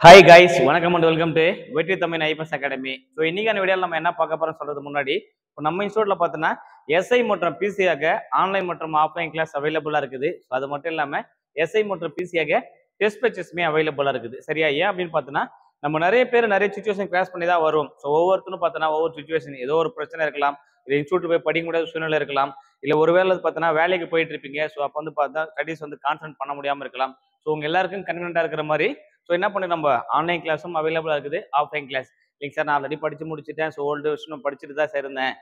Hi guys, வணக்கம் and welcome to வெற்றி Tamil IPS academy. So இன்னைக்கான வீடியோவில் நம்ம என்ன பார்க்க போறோம் சொல்றதுக்கு முன்னாடி, இப்போ நம்ம இன்ஸ்டியூட்ல பார்த்தோன்னா எஸ்ஐ மற்றும் பிசியாக ஆன்லைன் மற்றும் ஆஃப்லைன் கிளாஸ் அவைலபிளா இருக்குது. ஸோ அது மட்டும் இல்லாமல் எஸ்ஐ மற்றும் பிசியாக டெஸ்ட் பேச்சஸுமே அவைலபிளா இருக்குது. சரியா? ஏன் அப்படின்னு பார்த்தோன்னா, நம்ம நிறைய பேர் நிறைய சுச்சுவேஷன் கிராஸ் பண்ணி தான் வரும். ஸோ ஒவ்வொருத்தரும் பார்த்தோன்னா ஒவ்வொரு சுச்சுவேஷன், ஏதோ ஒரு பிரச்சனை இருக்கலாம், இல்லை இன்ஸ்டியூட் போய் படிக்க முடியாத சூழ்நிலை இருக்கலாம், இல்லை ஒருவேளை பார்த்தோன்னா வேலைக்கு போயிட்டு இருப்பீங்க. ஸோ அப்போ வந்து பார்த்தா ஸ்டடீஸ் வந்து கான்சன்ட்ரேட் பண்ண முடியாமல் இருக்கலாம். ஸோ உங்க எல்லாருக்கும் கன்வீனியன்ட்டா இருக்கிற மாதிரி ஸோ என்ன பண்ணி நம்ம ஆன்லைன் கிளாஸும் அவைலபிளாக இருக்குது, ஆஃப்லைன் கிளாஸ். இல்லைங்க சார், நான் ஆல்ரெடி படித்து முடிச்சுட்டேன், ஸோ ஓல்டு வருஷம் படிச்சுட்டு தான் இருந்தேன்,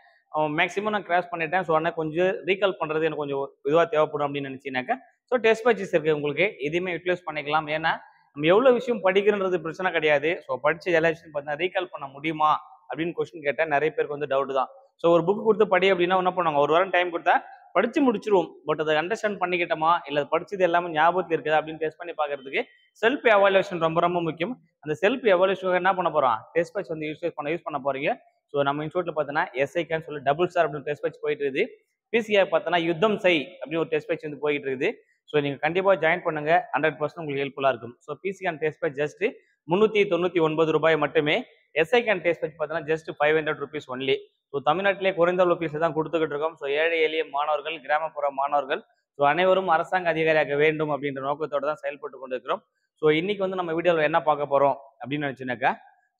மேக்ஸிமம் நான் கிராஸ் பண்ணிட்டேன், ஸோ ஆனால் கொஞ்சம் ரீகால் பண்ணுறது எனக்கு கொஞ்சம் இதுவாக தேவைப்படும் அப்படின்னு நினச்சினாக்கா ஸோ டெஸ்ட் பேச்சஸ் இருக்குது உங்களுக்கு, எதையுமே யூட்டிலைஸ் பண்ணிக்கலாம். ஏன்னா நம்ம எவ்வளோ விஷயம் படிக்கிறன்றது பிரச்சனை கிடையாது. ஸோ படித்த எல்லா விஷயம் பார்த்தீங்கன்னா ரீகால் பண்ண முடியுமா அப்படின்னு கொஸ்டின் கேட்டால் நிறைய பேருக்கு வந்து டவுட் தான். ஸோ ஒரு புக் கொடுத்து படி அப்படின்னா என்ன பண்ணுவாங்க, ஒரு வாரம் டைம் கொடுத்தா படிச்சு முடிச்சிருவோம். பட் அதை அண்டர்ஸ்டாண்ட் பண்ணிக்கிட்டோமா, இல்லை படிச்சது எல்லாமே ஞாபகத்தில் இருக்குதா அப்படின்னு டெஸ்ட் பண்ணி பார்க்கறதுக்கு செல்ஃப் எவாலுவேஷன் ரொம்ப ரொம்ப முக்கியம். அந்த செல்ஃப் எவாலுவேஷன் என்ன பண்ண போறோம், டெஸ்ட் பேட்ச் வந்து யூஸ் பண்ண போறீங்க. ஸோ நம்ம இன்ஸ்டியூட்ல பார்த்தோன்னா எஸ்ஐக்கான்னு சொல்லி டபுள் ஸ்டார் அப்படின்னு டெஸ்ட் பேட்ச் போயிட்டு இருக்குது. பிசிஆர் பார்த்தோன்னா யுத்தம் செய் அப்படின்னு ஒரு டெஸ்ட் பேட்ச் வந்து போயிட்டு இருக்குது. ஸோ நீங்க கண்டிப்பாக ஜாயின் பண்ணுங்க, 100% உங்களுக்கு ஹெல்ப்ஃபுல்லா இருக்கும். So PCR test batch just 399 ரூபாய் மட்டுமே. எஸ்ஐக்கான் டெஸ்ட் பேட்ச் பார்த்தோன்னா ஜஸ்ட் 500 rupees ஒன்லி. ஸோ தமிழ்நாட்டிலே குறைந்த ஃபீஸ் தான் கொடுத்துக்கிட்டு இருக்கோம். ஸோ ஏழை எளிய மாணவர்கள், கிராமப்புற மாணவர்கள், ஸோ அனைவரும் அரசாங்க அதிகாரியாக வேண்டும் அப்படின்ற நோக்கத்தோடு தான் செயல்பட்டு கொண்டிருக்கிறோம். ஸோ இன்னைக்கு வந்து நம்ம வீடியோவில் என்ன பார்க்க போறோம் அப்படின்னு நினைச்சுனாக்கா,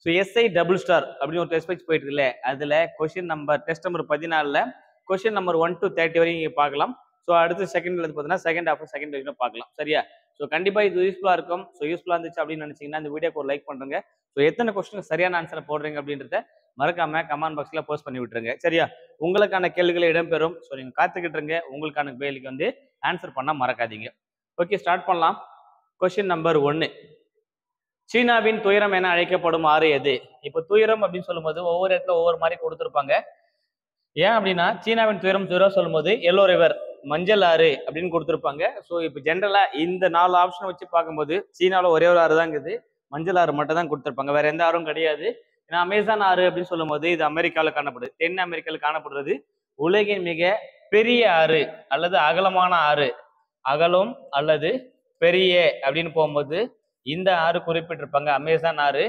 ஸோ எஸ்ஐ டபுள் ஸ்டார் அப்படின்னு ஒரு டெஸ்ட் பேட்ச் போயிட்டு இருக்குல்ல, அதுல டெஸ்ட் நம்பர் 14ல கொஸ்டின் நம்பர் 1 to 30 வரைக்கும் நீங்க பார்க்கலாம். ஸோ அடுத்து செகண்ட்ல பார்த்தீங்கன்னா செகண்ட் வரைக்கும் பார்க்கலாம். சரியா? ஸோ கண்டிப்பா இது யூஸ்ஃபுல்லா இருக்கும். ஸோ யூஸ்ஃபுல்லா இருந்துச்சு அப்படின்னு நினைச்சீங்கன்னா இந்த வீடியோக்கு ஒரு லைக் பண்ணுங்க. ஸோ எத்தனை கொஸ்டின் சரியான ஆன்சரை போடுறீங்க அப்படின்றத மறக்காம கமெண்ட் பாக்ஸ்ல போஸ்ட் பண்ணி விட்டுருங்க. சரியா? உங்களுக்கான கேள்விகள் இடம்பெறும். ஸோ நீங்க காத்துக்கிட்டு இருங்க, உங்களுக்கான கேள்விக்கு வந்து ஆன்சர் பண்ண மறக்காதீங்க. ஓகே, ஸ்டார்ட் பண்ணலாம். கொஸ்டின் நம்பர் 1, சீனாவின் துயரம் என அழைக்கப்படும் ஆறு எது? இப்போ துயரம் அப்படின்னு சொல்லும்போது ஒவ்வொரு இடத்துல ஒவ்வொரு மாதிரி கொடுத்துருப்பாங்க. ஏன் அப்படின்னா சீனாவின் துயரம் சொல்லும்போது எல்லோ ரிவர், மஞ்சள் ஆறு அப்படின்னு கொடுத்துருப்பாங்க. ஸோ இப்போ ஜென்ரலா இந்த 4 ஆப்ஷன் வச்சு பார்க்கும்போது சீனாவில் ஒரே ஒரு ஆறு தான் இருக்குது, மஞ்சள் ஆறு மட்டும் தான் கொடுத்துருப்பாங்க, வேற எந்த ஆறும் கிடையாது. ஏன்னா அமேசான் ஆறு அப்படின்னு சொல்லும் போது இது அமெரிக்காவில் காணப்படுது, தென் அமெரிக்காவில் காணப்படுறது. உலகின் மிக பெரிய ஆறு அல்லது அகலமான ஆறு, அகலம் அல்லது பெரிய அப்படின்னு போகும்போது இந்த ஆறு குறிப்பிட்டிருப்பாங்க, அமேசான் ஆறு.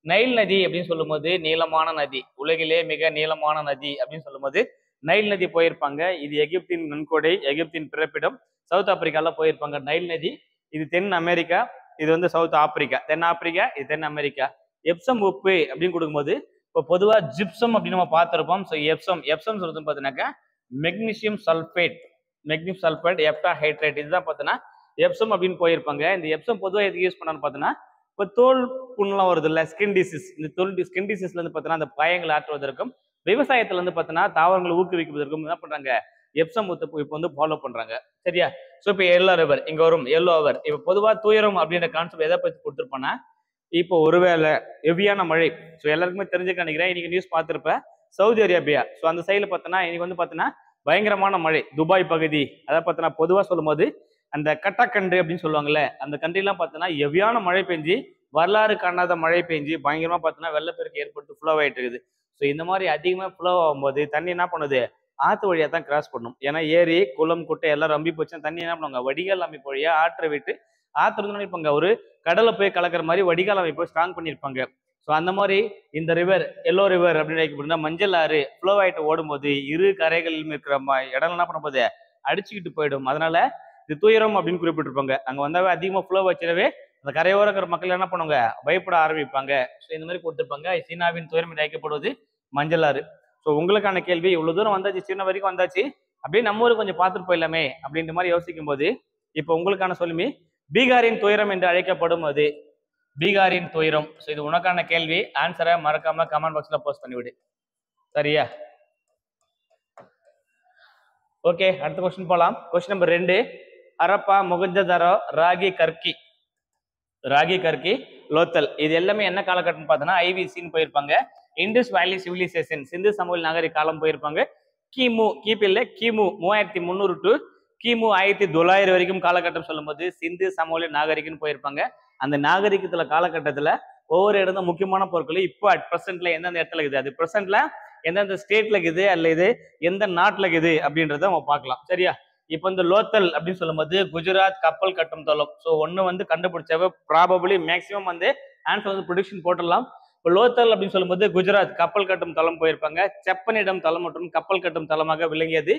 நைல் நதி அப்படின்னு சொல்லும் போது நீளமான நதி, உலகிலே மிக நீளமான நதி அப்படின்னு சொல்லும் போது நைல் நதி போயிருப்பாங்க. இது எகிப்தின் நன்கொடை, எகிப்தின் பிறப்பிடம். சவுத் ஆப்பிரிக்கால போயிருப்பாங்க நைல் நதி. இது தென் அமெரிக்கா, இது வந்து சவுத் ஆப்பிரிக்கா. தென் ஆப்பிரிக்கா, இது தென் அமெரிக்கா. எப்சம் உப்பு அப்படின்னு கொடுக்கும்போது இப்போ பொதுவாக ஜிப்சம் அப்படின்னு நம்ம பார்த்துருப்போம். ஸோ எப்சம் சொல்றது பார்த்தீங்கன்னாக்கா மெக்னீசியம் சல்ஃபேட், எப்டா ஹைட்ரேட், இதுதான் பார்த்தீங்கன்னா எப்சம் அப்படின்னு போயிருப்பாங்க. இந்த எப்சம் பொதுவாக எதுக்கு யூஸ் பண்ணான்னு பார்த்தோன்னா, இப்போ தோல் புண்ணெலாம் வருது இல்லை, ஸ்கின் டிசீஸ், இந்த ஸ்கின் டிசீஸ்ல இருந்து பார்த்தீங்கன்னா அந்த காயங்கள் ஆற்றுவதற்கும், விவசாயத்துல இருந்து பார்த்தீங்கன்னா தாவரங்களை ஊக்குவிப்பதற்கும் என்ன பண்றாங்க, எப்சம் இப்போ வந்து ஃபாலோ பண்றாங்க. சரியா? ஸோ இப்போ எல்லோ ரிவர் இங்க வரும், எல்லோ அவர். இப்போ பொதுவாக துயரம் அப்படின்ற கான்செப்ட் எதை பற்றி கொடுத்துருப்போன்னா, இப்போ ஒருவேளை ஹெவியான மழை, ஸோ எல்லாருக்குமே தெரிஞ்சுக்க நினைக்கிறேன், இன்னைக்கு நியூஸ் பார்த்துருப்பேன், சவுதி அரேபியா. ஸோ அந்த சைடில் பார்த்தோன்னா இன்னைக்கு வந்து பார்த்தோன்னா பயங்கரமான மழை, துபாய் பகுதி. அதை பார்த்தோன்னா பொதுவாக சொல்லும் போது அந்த கட்டக்கண்டு அப்படின்னு சொல்லுவாங்கல்ல, அந்த கண்ட்ரிலாம் பார்த்தோன்னா ஹெவியான மழை பெஞ்சு, வரலாறு காணாத மழை பெஞ்சு பயங்கரமா பார்த்தோன்னா வெள்ளப்பெருக்கு ஏற்பட்டு ஃப்ளோ ஆகிட்டு இருக்குது. ஸோ இந்த மாதிரி அதிகமாக ஃப்ளோ ஆகும்போது தண்ணி என்ன பண்ணுது, ஆற்று வழியாக தான் கிராஸ் பண்ணும். ஏன்னா ஏரி, குளம், குட்டை எல்லாம் ரம்பி போச்சுன்னா தண்ணி என்ன பண்ணுவாங்க, வடிகால் அமைப்பு வழியாக ஆற்றை விட்டு, ஆற்று இருந்து நினைப்பாங்க ஒரு கடலை போய் கலக்கிற மாதிரி வடிகால் அமைப்பை ஸ்ட்ராங் பண்ணியிருப்பாங்க. ஸோ அந்த மாதிரி இந்த ரிவர், எல்லோ ரிவர் அப்படின்னு அழைக்கப்படுறா மஞ்சள் ஆறு ஃப்ளோ ஆகிட்டு ஓடும்போது இரு கரைகளிலும் இருக்கிற இடம் என்ன பண்ண போது, அடிச்சுக்கிட்டு போயிடும். அதனால இது துயரம் அப்படின்னு குறிப்பிட்டிருப்பாங்க. அங்கே வந்தாவே அதிகமாக ஃப்ளோ வச்சிடவே அந்த கரையோர இருக்கிற மக்கள் என்ன பண்ணுவாங்க, பயப்பட ஆரம்பிப்பாங்க. ஸோ இந்த மாதிரி கொடுத்துருப்பாங்க. சீனாவின் துயரம் என்று அழைக்கப்படுவது மஞ்சள் ஆறு. ஸோ உங்களுக்கான கேள்வி, இவ்வளவு தூரம் வந்தாச்சு, சீனா வரைக்கும் வந்தாச்சு, அப்படியே நம்ம ஊருக்கு கொஞ்சம் பார்த்துட்டு போயிடலாமே அப்படின்ற மாதிரி யோசிக்கும் போது இப்போ உங்களுக்கான சொல்லுமே, பீகாரின் துயரம் என்று அழைக்கப்படும் அது, பீகாரின் துயரம். ஸோ இது உனக்கான கேள்வி, ஆன்சரை மறக்காம கமெண்ட் பாக்ஸ்ல போஸ்ட் பண்ணிவிடு. சரியா? ஓகே, அடுத்த கொஸ்டின் போலாம். கொஸ்டின் நம்பர் 2, ஹரப்பா, மொஹஞ்சதாரோ, ராகி கர்கி, லோத்தல், இது எல்லாமே என்ன காலகட்டம்னு பார்த்தோன்னா ஐவிசின்னு போயிருப்பாங்க. இண்டஸ் வேலி சிவிலைசேஷன், சிந்து சமவெளி நாகரிக காலம் போயிருப்பாங்க. கிமு 3300 டு கிமு 1900 வரைக்கும் காலகட்டம் சொல்லும்போது சிந்து சமவெளி நாகரிகன்னு போயிருப்பாங்க. அந்த நாகரிகத்துல காலகட்டத்துல ஒவ்வொரு இடம் முக்கியமான பொருட்கள் இப்போ அட் பிரசன்ட்ல எந்தெந்த இடத்துல இருக்குது, அது பிரசன்ட்ல எந்தெந்த ஸ்டேட்ல இருக்குது அல்லது எந்த நாட்டுல இருக்குது அப்படின்றத நம்ம பார்க்கலாம். சரியா? இப்போ இந்த லோத்தல் அப்படின்னு சொல்லும்போது குஜராத் கப்பல் கட்டும் தளம். ஸோ ஒன்று வந்து கண்டுபிடிச்சவ ப்ராபபிளி மேக்சிமம் வந்து ஆன்சர் வந்து ப்ரொடிக்ஷன் போட்டுடலாம். இப்போ லோத்தல் அப்படின்னு சொல்லும்போது குஜராத் கப்பல் கட்டும் தளம் போயிருப்பாங்க. செப்பனிடம் தளம் மற்றும் கப்பல் கட்டும் தளமாக விளங்கியது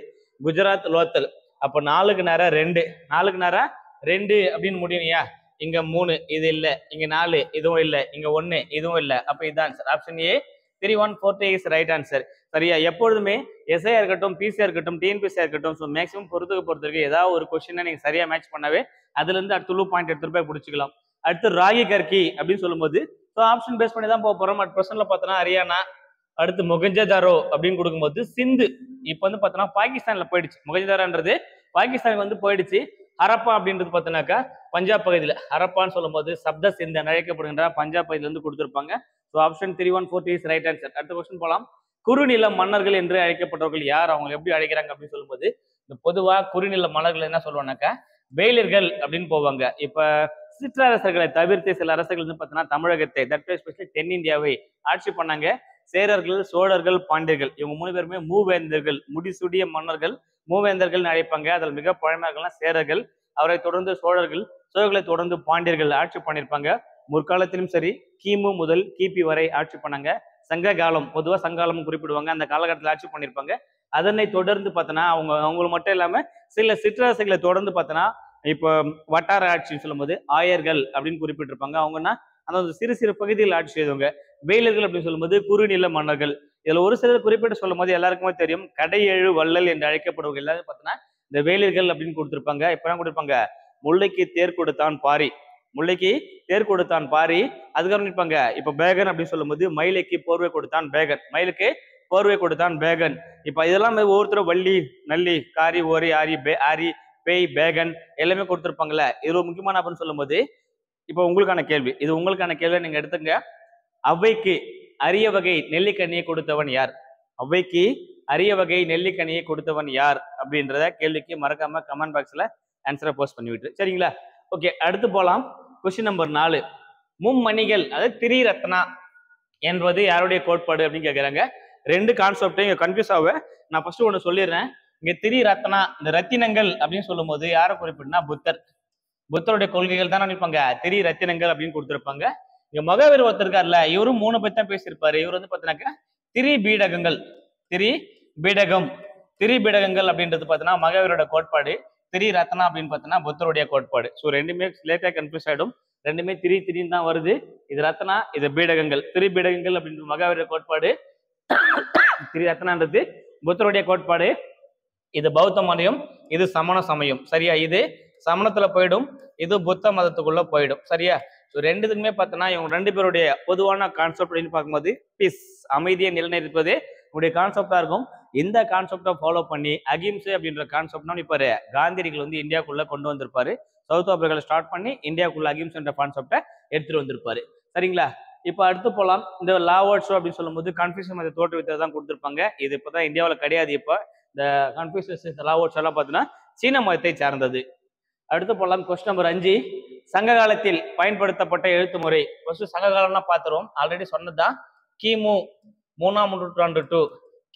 குஜராத் லோத்தல். அப்போ 4க்கு நேரா 2, 4க்கு நேரா 2 அப்படின்னு முடியுங்கய்யா. இங்க 3 இது இல்ல, இங்க 4 இதுவும் இல்ல, இங்க 1 இதுவும் இல்ல. அப்ப இதுதான் answer. Option A 3140 is right answer. சரியா? எப்பொழுதுமே எஸ்ஐயா இருக்கட்டும், பிசிஆர் இருக்கட்டும், டிஎன்பிசிஆர் இருக்கட்டும், ஸோ மேக்ஸிமம் பொறுத்தவரைக்கும் ஏதாவது ஒரு கொஸ்டினை நீங்க சரியா மேட்ச் பண்ணாவே அதுல இருந்து அடுத்த லூ பாயிண்ட் எடுத்துட்டு போய் பிடிச்சிக்கலாம். அடுத்து ராகி கர்கி அப்படின்னு சொல்லும்போது ஸோ ஆப்ஷன் பேஸ் பண்ணி தான் போக போறோம். அட் பிரசன்ட்ல பார்த்தோன்னா ஹரியானா, அடுத்து மொகஞ்சதாரோ அப்படின்னு கொடுக்கும்போது சிந்து. இப்போ வந்து பார்த்தோன்னா பாகிஸ்தான்ல போயிடுச்சு. மொகஞ்சதாரோன்றது பாகிஸ்தானுக்கு வந்து போயிடுச்சு. ஹரப்பா அப்படின்றது பார்த்தோன்னாக்கா பஞ்சாப் பகுதியில் ஹரப்பான்னு சொல்லும்போது சப்த சிந்தன் அழைக்கப்படுகின்ற பஞ்சாப் பகுதியில இருந்து கொடுத்துருப்பாங்க. So option 3140 is right answer. அடுத்த கொஸ்டின் போகலாம். குறுநில மன்னர்கள் என்று அழைக்கப்பட்டவர்கள் யார், அவங்க எப்படி அழைக்கிறாங்க அப்படின்னு சொல்லும்போது இந்த பொதுவா குறுநில மன்னர்கள் என்ன சொல்லுவாங்கன்னாக்கா வேலிர்கள் அப்படின்னு போவாங்க. இப்ப சிற்றரசர்களை தவிர்த்து சில அரசர்கள் வந்து பார்த்தீங்கன்னா தமிழகத்தை எஸ்பெஷலி தென்னிந்தியாவை ஆட்சி பண்ணாங்க. சேரர்கள், சோழர்கள், பாண்டியர்கள் இவங்க 3 பேருமே மூவேந்தர்கள், முடிசூடிய மன்னர்கள், மூவேந்தர்கள் அழைப்பாங்க. அதில் மிக பழமையாகலாம் சேரர்கள், அவரை தொடர்ந்து சோழர்கள், சோழர்களை தொடர்ந்து பாண்டியர்கள் ஆட்சி பண்ணியிருப்பாங்க. முற்காலத்திலும் சரி கிமு முதல் கிபி வரை ஆட்சி பண்ணாங்க. சங்க காலம், பொதுவாக சங்காலம் குறிப்பிடுவாங்க, அந்த காலகட்டத்தில் ஆட்சி பண்ணியிருப்பாங்க. அதனை தொடர்ந்து பார்த்தோன்னா அவங்கள மட்டும் இல்லாம சில சிற்றரசுகளை தொடர்ந்து பார்த்தோன்னா இப்போ வட்டார ஆட்சின்னு சொல்லும்போது ஆயர்கள் அப்படின்னு குறிப்பிட்டிருப்பாங்க. அவங்கன்னா அந்த சிறு சிறு பகுதியில் ஆட்சி செய்தவங்க. வேலர்கள் அப்படின்னு சொல்லும்போது குறுநில மன்னர்கள். இதுல ஒரு சிலர் குறிப்பிட்டு சொல்லும் போது எல்லாருக்குமே தெரியும் கடையேழு வள்ளல் என்று அழைக்கப்படுவங்க எல்லாரும் பார்த்தோன்னா இந்த வேலர்கள் அப்படின்னு கொடுத்திருப்பாங்க. இப்பதான் கொடுப்பாங்க முல்லைக்கு தேர் கொடுத்தான் பாரி, முல்லைக்கு தேர் கொடுத்தான் பாரி. அதுக்கப்புறம் இருப்பாங்க இப்ப பேகன் அப்படின்னு சொல்லும்போது மயிலைக்கு போர்வை கொடுத்தான் பேகன், மயிலுக்கு போர்வை கொடுத்தான் பேகன். இப்ப இதெல்லாம் ஒவ்வொருத்தரும் வள்ளி, நல்லி, காரி, ஓரி, ஆரி, ஆரி, பேய், பேகன் எல்லாமே கொடுத்துருப்பாங்கல்ல. இதுல முக்கியமான அப்படின்னு சொல்லும் போது இப்போ உங்களுக்கான கேள்வி, இது உங்களுக்கான கேள்வி நீங்க எடுத்துங்க. அவ்வைக்கு அரிய வகை நெல்லிக்கனியை கொடுத்தவன் யார்? அவ்வைக்கு அரிய வகை நெல்லிக்கனியை கொடுத்தவன் யார் அப்படின்றத கேள்விக்கு மறக்காம கமெண்ட் பாக்ஸ்ல ஆன்சரை போஸ்ட் பண்ணி விட்டு சரிங்களா? ஓகே, அடுத்து போலாம். Question number 4. மும்மணிகள் அதாவது திரிரத்னா என்பது யாருடைய கோட்பாடு அப்படின்னு கேட்கிறாங்க. 2 கான்செப்டையும் இங்க கன்ஃபியூஸ் ஆக நான் ஃபர்ஸ்ட் ஒன்று சொல்லிடுறேன். இங்க திரிரத்னா இந்த ரத்தினங்கள் அப்படின்னு சொல்லும் போது யாரை குறிப்பிடுனா புத்தர், புத்தருடைய கொள்கைகள் தான் நினைப்பாங்க திரி ரத்தினங்கள் அப்படின்னு கொடுத்திருப்பாங்க. இங்க மகாவீர் ஒருத்தர் இருக்காருல்ல, இவரும் 3 பத்தி தான் பேசியிருப்பாரு. இவர் வந்து பாத்தீங்கன்னாக்கா திரி பீடகங்கள், திரி பீடகம், திரி பீடகங்கள் அப்படின்றது பாத்தீங்கன்னா மகாவீரோட கோட்பாடு. திரி ரத்னா அப்படின்னு பாத்தீங்கன்னா புத்தருடைய கோட்பாடு. ஸோ ரெண்டுமே லேட்டா கன்ஃபியூஸ் ஆயிடும். ரெண்டுமே திரின்னு தான் வருது. இது ரத்னா, இது பீடகங்கள். திரி பீடகங்கள் அப்படின்ற மகாவீர கோட்பாடு, திரி ரத்னான்றது புத்தருடைய கோட்பாடு. இது பௌத்த மதம், இது சமண சமயம். சரியா? இது சமணத்துல போயிடும், இது புத்த மதத்துக்குள்ள போயிடும். சரியா? ஸோ ரெண்டுத்துக்குமே பார்த்தோன்னா இவங்க 2 பேருடைய பொதுவான கான்செப்ட் அப்படின்னு பார்க்கும்போது பீஸ், அமைதியை நிலைநிறுத்துவதே உங்களுடைய கான்செப்டா இருக்கும். இந்த கான்செப்டை ஃபாலோ பண்ணி அகிம்சை அப்படின்ற கான்செப்ட்னா இப்போ காந்தியடிகள் வந்து இந்தியாவுக்குள்ள கொண்டு வந்திருப்பாரு. சவுத் ஆப்பிரிக்கால ஸ்டார்ட் பண்ணி இந்தியாவுக்குள்ள அகிம்சைன்ற கான்செப்டை எடுத்துட்டு வந்திருப்பாரு. சரிங்களா? இப்போ அடுத்து போகலாம். இந்த லாவோட்ஸோ அப்படின்னு சொல்லும்போது கன்ஃபியூஷன் மதத்தை தோற்றுவித்ததை தான் கொடுத்துருப்பாங்க. இது இப்போதான் இந்தியாவில் கிடையாது. இப்போ இந்த கன்ஃபியூஷஸ் லாவோட்ஸ் எல்லாம் பார்த்தீங்கன்னா சீன மதத்தை சார்ந்தது. அடுத்து போகலாம். Question number 5. சங்க காலத்தில் பயன்படுத்தப்பட்ட எழுத்து முறை. ஃபர்ஸ்ட் சங்க காலம்னா பார்த்துருவோம், ஆல்ரெடி சொன்னதுதான். கிமு 3ஆம் நூற்றாண்டு டு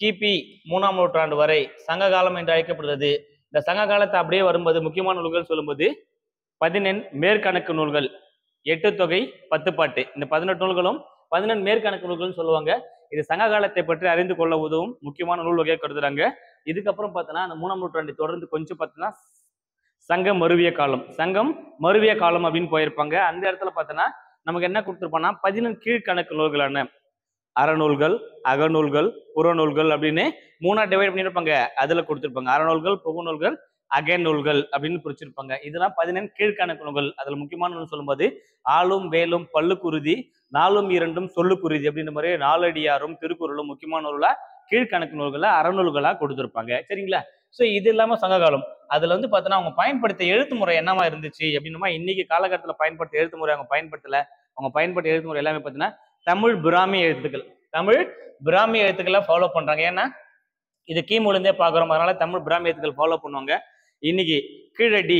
கிபி 3ஆம் நூற்றாண்டு வரை சங்க காலம் என்று அழைக்கப்படுகிறது. இந்த சங்க காலத்தை அப்படியே வரும்போது முக்கியமான நூல்கள் சொல்லும்போது 18 மேற்கணக்கு நூல்கள், 8 தொகை, 10 பாட்டு, இந்த 18 நூல்களும் 18 மேற்கணக்கு நூல்கள்னு சொல்லுவாங்க. இது சங்க காலத்தை பற்றி அறிந்து கொள்ள உதவும் முக்கியமான நூல் வகையை கருதுறாங்க. இதுக்கப்புறம் பார்த்தோன்னா அந்த 3ஆம் நூற்றாண்டை தொடர்ந்து கொஞ்சம் பார்த்தோன்னா சங்கம் மருவிய காலம், சங்கம் மருவிய காலம் அப்படின்னு போயிருப்பாங்க. அந்த இடத்துல பார்த்தோன்னா நமக்கு என்ன கொடுத்துருப்பாங்கன்னா 18 கீழ்கணக்கு நூல்களான அறநூல்கள், அகநூல்கள், புறநூல்கள் அப்படின்னு 3ஆ டிவைட் பண்ணியிருப்பாங்க. அதுல கொடுத்துருப்பாங்க அறநூல்கள், புகநூல்கள், அகநூல்கள் அப்படின்னு பிரிச்சிருப்பாங்க. இதெல்லாம் 18 கீழ்கணக்கு நூல்கள். அதுல முக்கியமான நூல் சொல்லும்போது ஆளும் வேலும் பல்லுக்குருதி, 4ம் 2ம் சொல்லுக்குருதி அப்படின்ற மாதிரி 4 அடியாரும் திருக்குறளும் முக்கியமான நூலா கீழ்கணக்கு நூல்களை அறநூல்களா கொடுத்துருப்பாங்க. சரிங்களா? ஸோ இது இல்லாம சங்ககாலம் அதுல வந்து பார்த்தோன்னா அவங்க பயன்படுத்த எழுத்து முறை என்னவா இருந்துச்சு அப்படின்னா இன்னைக்கு காலகட்டத்தில் பயன்படுத்த எழுத்து முறை அவங்க பயன்படுத்தல. அவங்க பயன்படுத்த எழுத்து முறை எல்லாமே பார்த்தீங்கன்னா தமிழ் பிராமி எழுத்துக்கள், தமிழ் பிராமி எழுத்துக்களை ஃபாலோ பண்றாங்க. ஏன்னா இது கிமுலேருந்தே பார்க்குறோம், அதனால தமிழ் பிராமி எழுத்துக்கள் ஃபாலோ பண்ணுவாங்க. இன்னைக்கு கீழடி,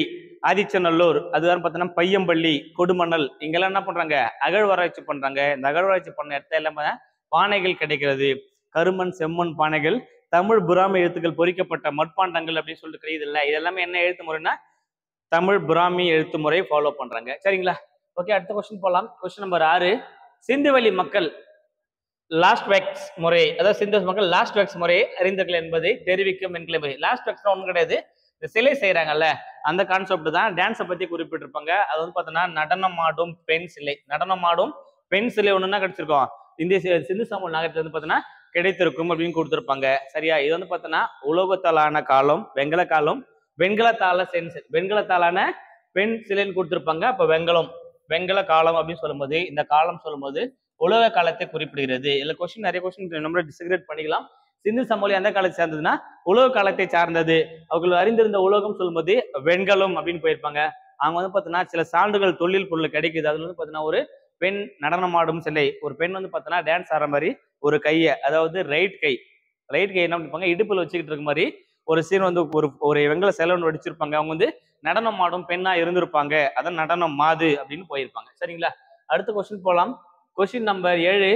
ஆதிச்சநல்லூர், அதுதான் பார்த்தீங்கன்னா பையம்பள்ளி, கொடுமணல் இங்கெல்லாம் என்ன பண்றாங்க அகழ்வாராய்ச்சி பண்றாங்க. இந்த அகழ்வாராய்ச்சி பண்ண இடத்துல எல்லாமே பானைகள் கிடைக்கிறது, கருமண் செம்மண் பானைகள், தமிழ் பிராமி எழுத்துக்கள் பொறிக்கப்பட்ட மட்பாண்டங்கள் அப்படின்னு சொல்லிட்டு கிடையாது இல்லை. இது எல்லாமே என்ன எழுத்து முறைன்னா தமிழ் பிராமி எழுத்து முறை ஃபாலோ பண்றாங்க. சரிங்களா? ஓகே, அடுத்த கொஸ்டின் போலாம். Question number 6. சிந்துவெளி மக்கள் லாஸ்ட் வெக்ஸ் முறை, அதாவது சிந்து மக்கள் லாஸ்ட் வெக்ஸ் முறையை அறிந்தார்கள் என்பதை தெரிவிக்கும் என்கிற முறை. லாஸ்ட் வெக்ஸ் ஒன்றும் கிடையாது, இந்த சிலை செய்யறாங்கல்ல அந்த கான்செப்ட் தான். டான்ஸை பத்தி குறிப்பிட்டிருப்பாங்க. அது வந்து பார்த்தோன்னா நடனம் ஆடும் பெண் சிலை, நடனம் ஆடும் பெண் சிலை ஒண்ணுன்னா கிடைச்சிருக்கோம் இந்திய சிந்து சமூக நாகரிகத்துல வந்து பார்த்தோன்னா கிடைத்திருக்கும் அப்படின்னு கொடுத்திருப்பாங்க. சரியா? இது வந்து பார்த்தோன்னா உலோகத்தாலான காலம், வெண்கல காலம், வெண்கலத்தால சென்சர், வெண்கலத்தாலான பெண் சிலைன்னு கொடுத்திருப்பாங்க. அப்ப வெண்கல காலம் அப்படின்னு சொல்லும்போது, இந்த காலம் சொல்லும்போது உலக காலத்தை குறிப்பிடுகிறது. இதுல கொஸ்டின் நிறைய கொஸ்டின் நம்ம டிஸ்கிரேட் பண்ணிக்கலாம். சிந்து சமவெளி எந்த காலத்தை சார்ந்ததுன்னா உலக காலத்தை சார்ந்தது. அவர்கள் அறிந்திருந்த உலகம் சொல்லும்போது வெண்கலம் அப்படின்னு போயிருப்பாங்க. அவங்க வந்து பார்த்தோன்னா சில சான்றுகள் தொழில் பொருள் கிடைக்குது. அதுல வந்து பார்த்தீங்கன்னா ஒரு பெண் நடனம் ஆடும் சிலை, ஒரு பெண் வந்து பார்த்தோன்னா டான்ஸ் ஆடுற மாதிரி ஒரு கையை, அதாவது ரைட் கை என்ன பண்ணிருப்பாங்க இடுப்புல வச்சுக்கிட்டு இருக்க மாதிரி ஒரு சீன் வந்து ஒரு வெங்கல சிலை ஒன்று வடிச்சிருப்பாங்க. அவங்க வந்து நடனம் ஆடும் பெண்ணா இருந்திருப்பாங்க. அதான் நடனம் மாது அப்படின்னு போயிருப்பாங்க. சரிங்களா? அடுத்த கொஸ்டின் போலாம். Question number 7.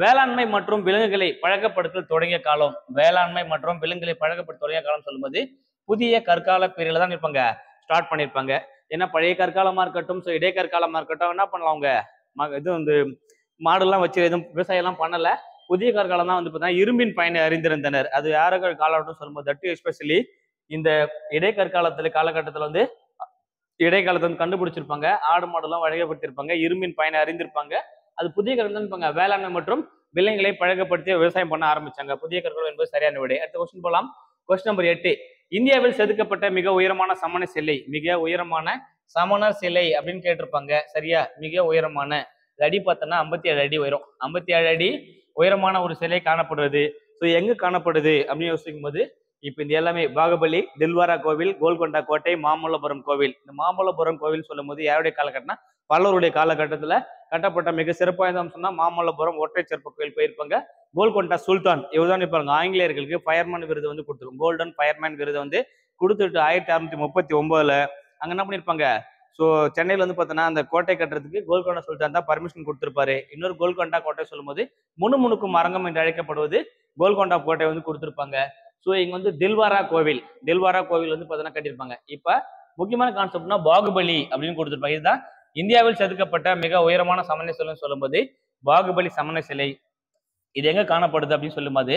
வேளாண்மை மற்றும் விலங்குகளை பழக்கப்படுத்த தொடங்கிய காலம். வேளாண்மை மற்றும் விலங்குகளை பழக்கப்படுத்த தொடங்கிய காலம் சொல்லும்போது புதிய கற்கால பீரியட்ல தான் இருப்பாங்க ஸ்டார்ட் பண்ணியிருப்பாங்க. ஏன்னா பழைய கற்காலமா இருக்கட்டும், இடைக்கற்காலமா இருக்கட்டும், என்ன பண்ணலாம் அவங்க இது வந்து மாடுலாம் வச்சு எதுவும் விவசாயம் எல்லாம் பண்ணல. புதிய கற்காலம் தான் வந்து பார்த்தீங்கன்னா இரும்பின் பயனை அறிந்திருந்தனர். அது யாருக்கு காலகட்டம் சொல்லும்போது தட்டு எஸ்பெஷலி இந்த இடைக்கற்காலத்துல காலகட்டத்தில் வந்து இடைக்காலத்தை வந்து கண்டுபிடிச்சிருப்பாங்க. ஆடு மாடுலாம் வழங்கப்படுத்திருப்பாங்க, இரும்பின் பயனை அறிந்திருப்பாங்க. அது புதிய கற்கள் வேளாண்மை மற்றும் விலங்குகளை பழக்கப்படுத்தி விவசாயம் பண்ண ஆரம்பிச்சாங்க. புதிய கற்கள் என்பது சரியான விடை. அடுத்த கொஸ்டின் போலாம். Question number 8. இந்தியாவில் செதுக்கப்பட்ட மிக உயரமான சமண சிலை, மிக உயரமான சமணர் சிலை அப்படின்னு கேட்டிருப்பாங்க. சரியா? மிக உயரமான அடி பார்த்தோன்னா 57 அடி உயரம், 57 அடி உயரமான ஒரு சிலை காணப்படுறது. ஸோ எங்க காணப்படுது அப்படின்னு யோசிக்கும் போது இப்ப இந்த எல்லாமே பாகுபலி, தில்வாரா கோவில், கோல்கொண்டா கோட்டை, மாமல்லபுரம் கோவில். இந்த மாமல்லபுரம் கோவில் சொல்லும் போது யாருடைய காலகட்டம்னா பல்லவருடைய காலகட்டத்துல கட்டப்பட்ட மிக சிறப்பு வாய்ந்த அம்சம்னா மாமல்லபுரம் ஒற்றை சிறப்பு கோயில் போயிருப்பாங்க. கோல்கொண்டா சுல்தான் இவர் தான் இருப்பாங்க. ஆங்கிலேயர்களுக்கு ஃபயர்மேன் விருது வந்து கொடுத்துருக்கும், கோல்டன் ஃபயர்மேன் விருது வந்து கொடுத்துட்டு 1639 அங்க என்ன பண்ணிருப்பாங்க. ஸோ சென்னையில வந்து பார்த்தோன்னா அந்த கோட்டை கட்டுறதுக்கு கோல்கொண்டா சுல்தான் தான் பர்மிஷன் கொடுத்திருப்பாரு. இன்னொரு கோல்கொண்டா கோட்டை சொல்லும் போது முணுமுணுக்கும் அரங்கம் என்று அழைக்கப்படுவது கோல்கொண்டா கோட்டை வந்து கொடுத்திருப்பாங்க. ஸோ இங்க வந்து தில்வாரா கோவில் வந்து பார்த்தோன்னா கட்டியிருப்பாங்க. இப்ப முக்கியமான கான்செப்ட்னா பாகுபலி அப்படின்னு கொடுத்திருப்பாங்க. இதுதான் இந்தியாவில் செதுக்கப்பட்ட மிக உயரமான சமண சிலைன்னு சொல்லும்போது பாகுபலி சமண சிலை. இது எங்க காணப்படுது அப்படின்னு சொல்லும்போது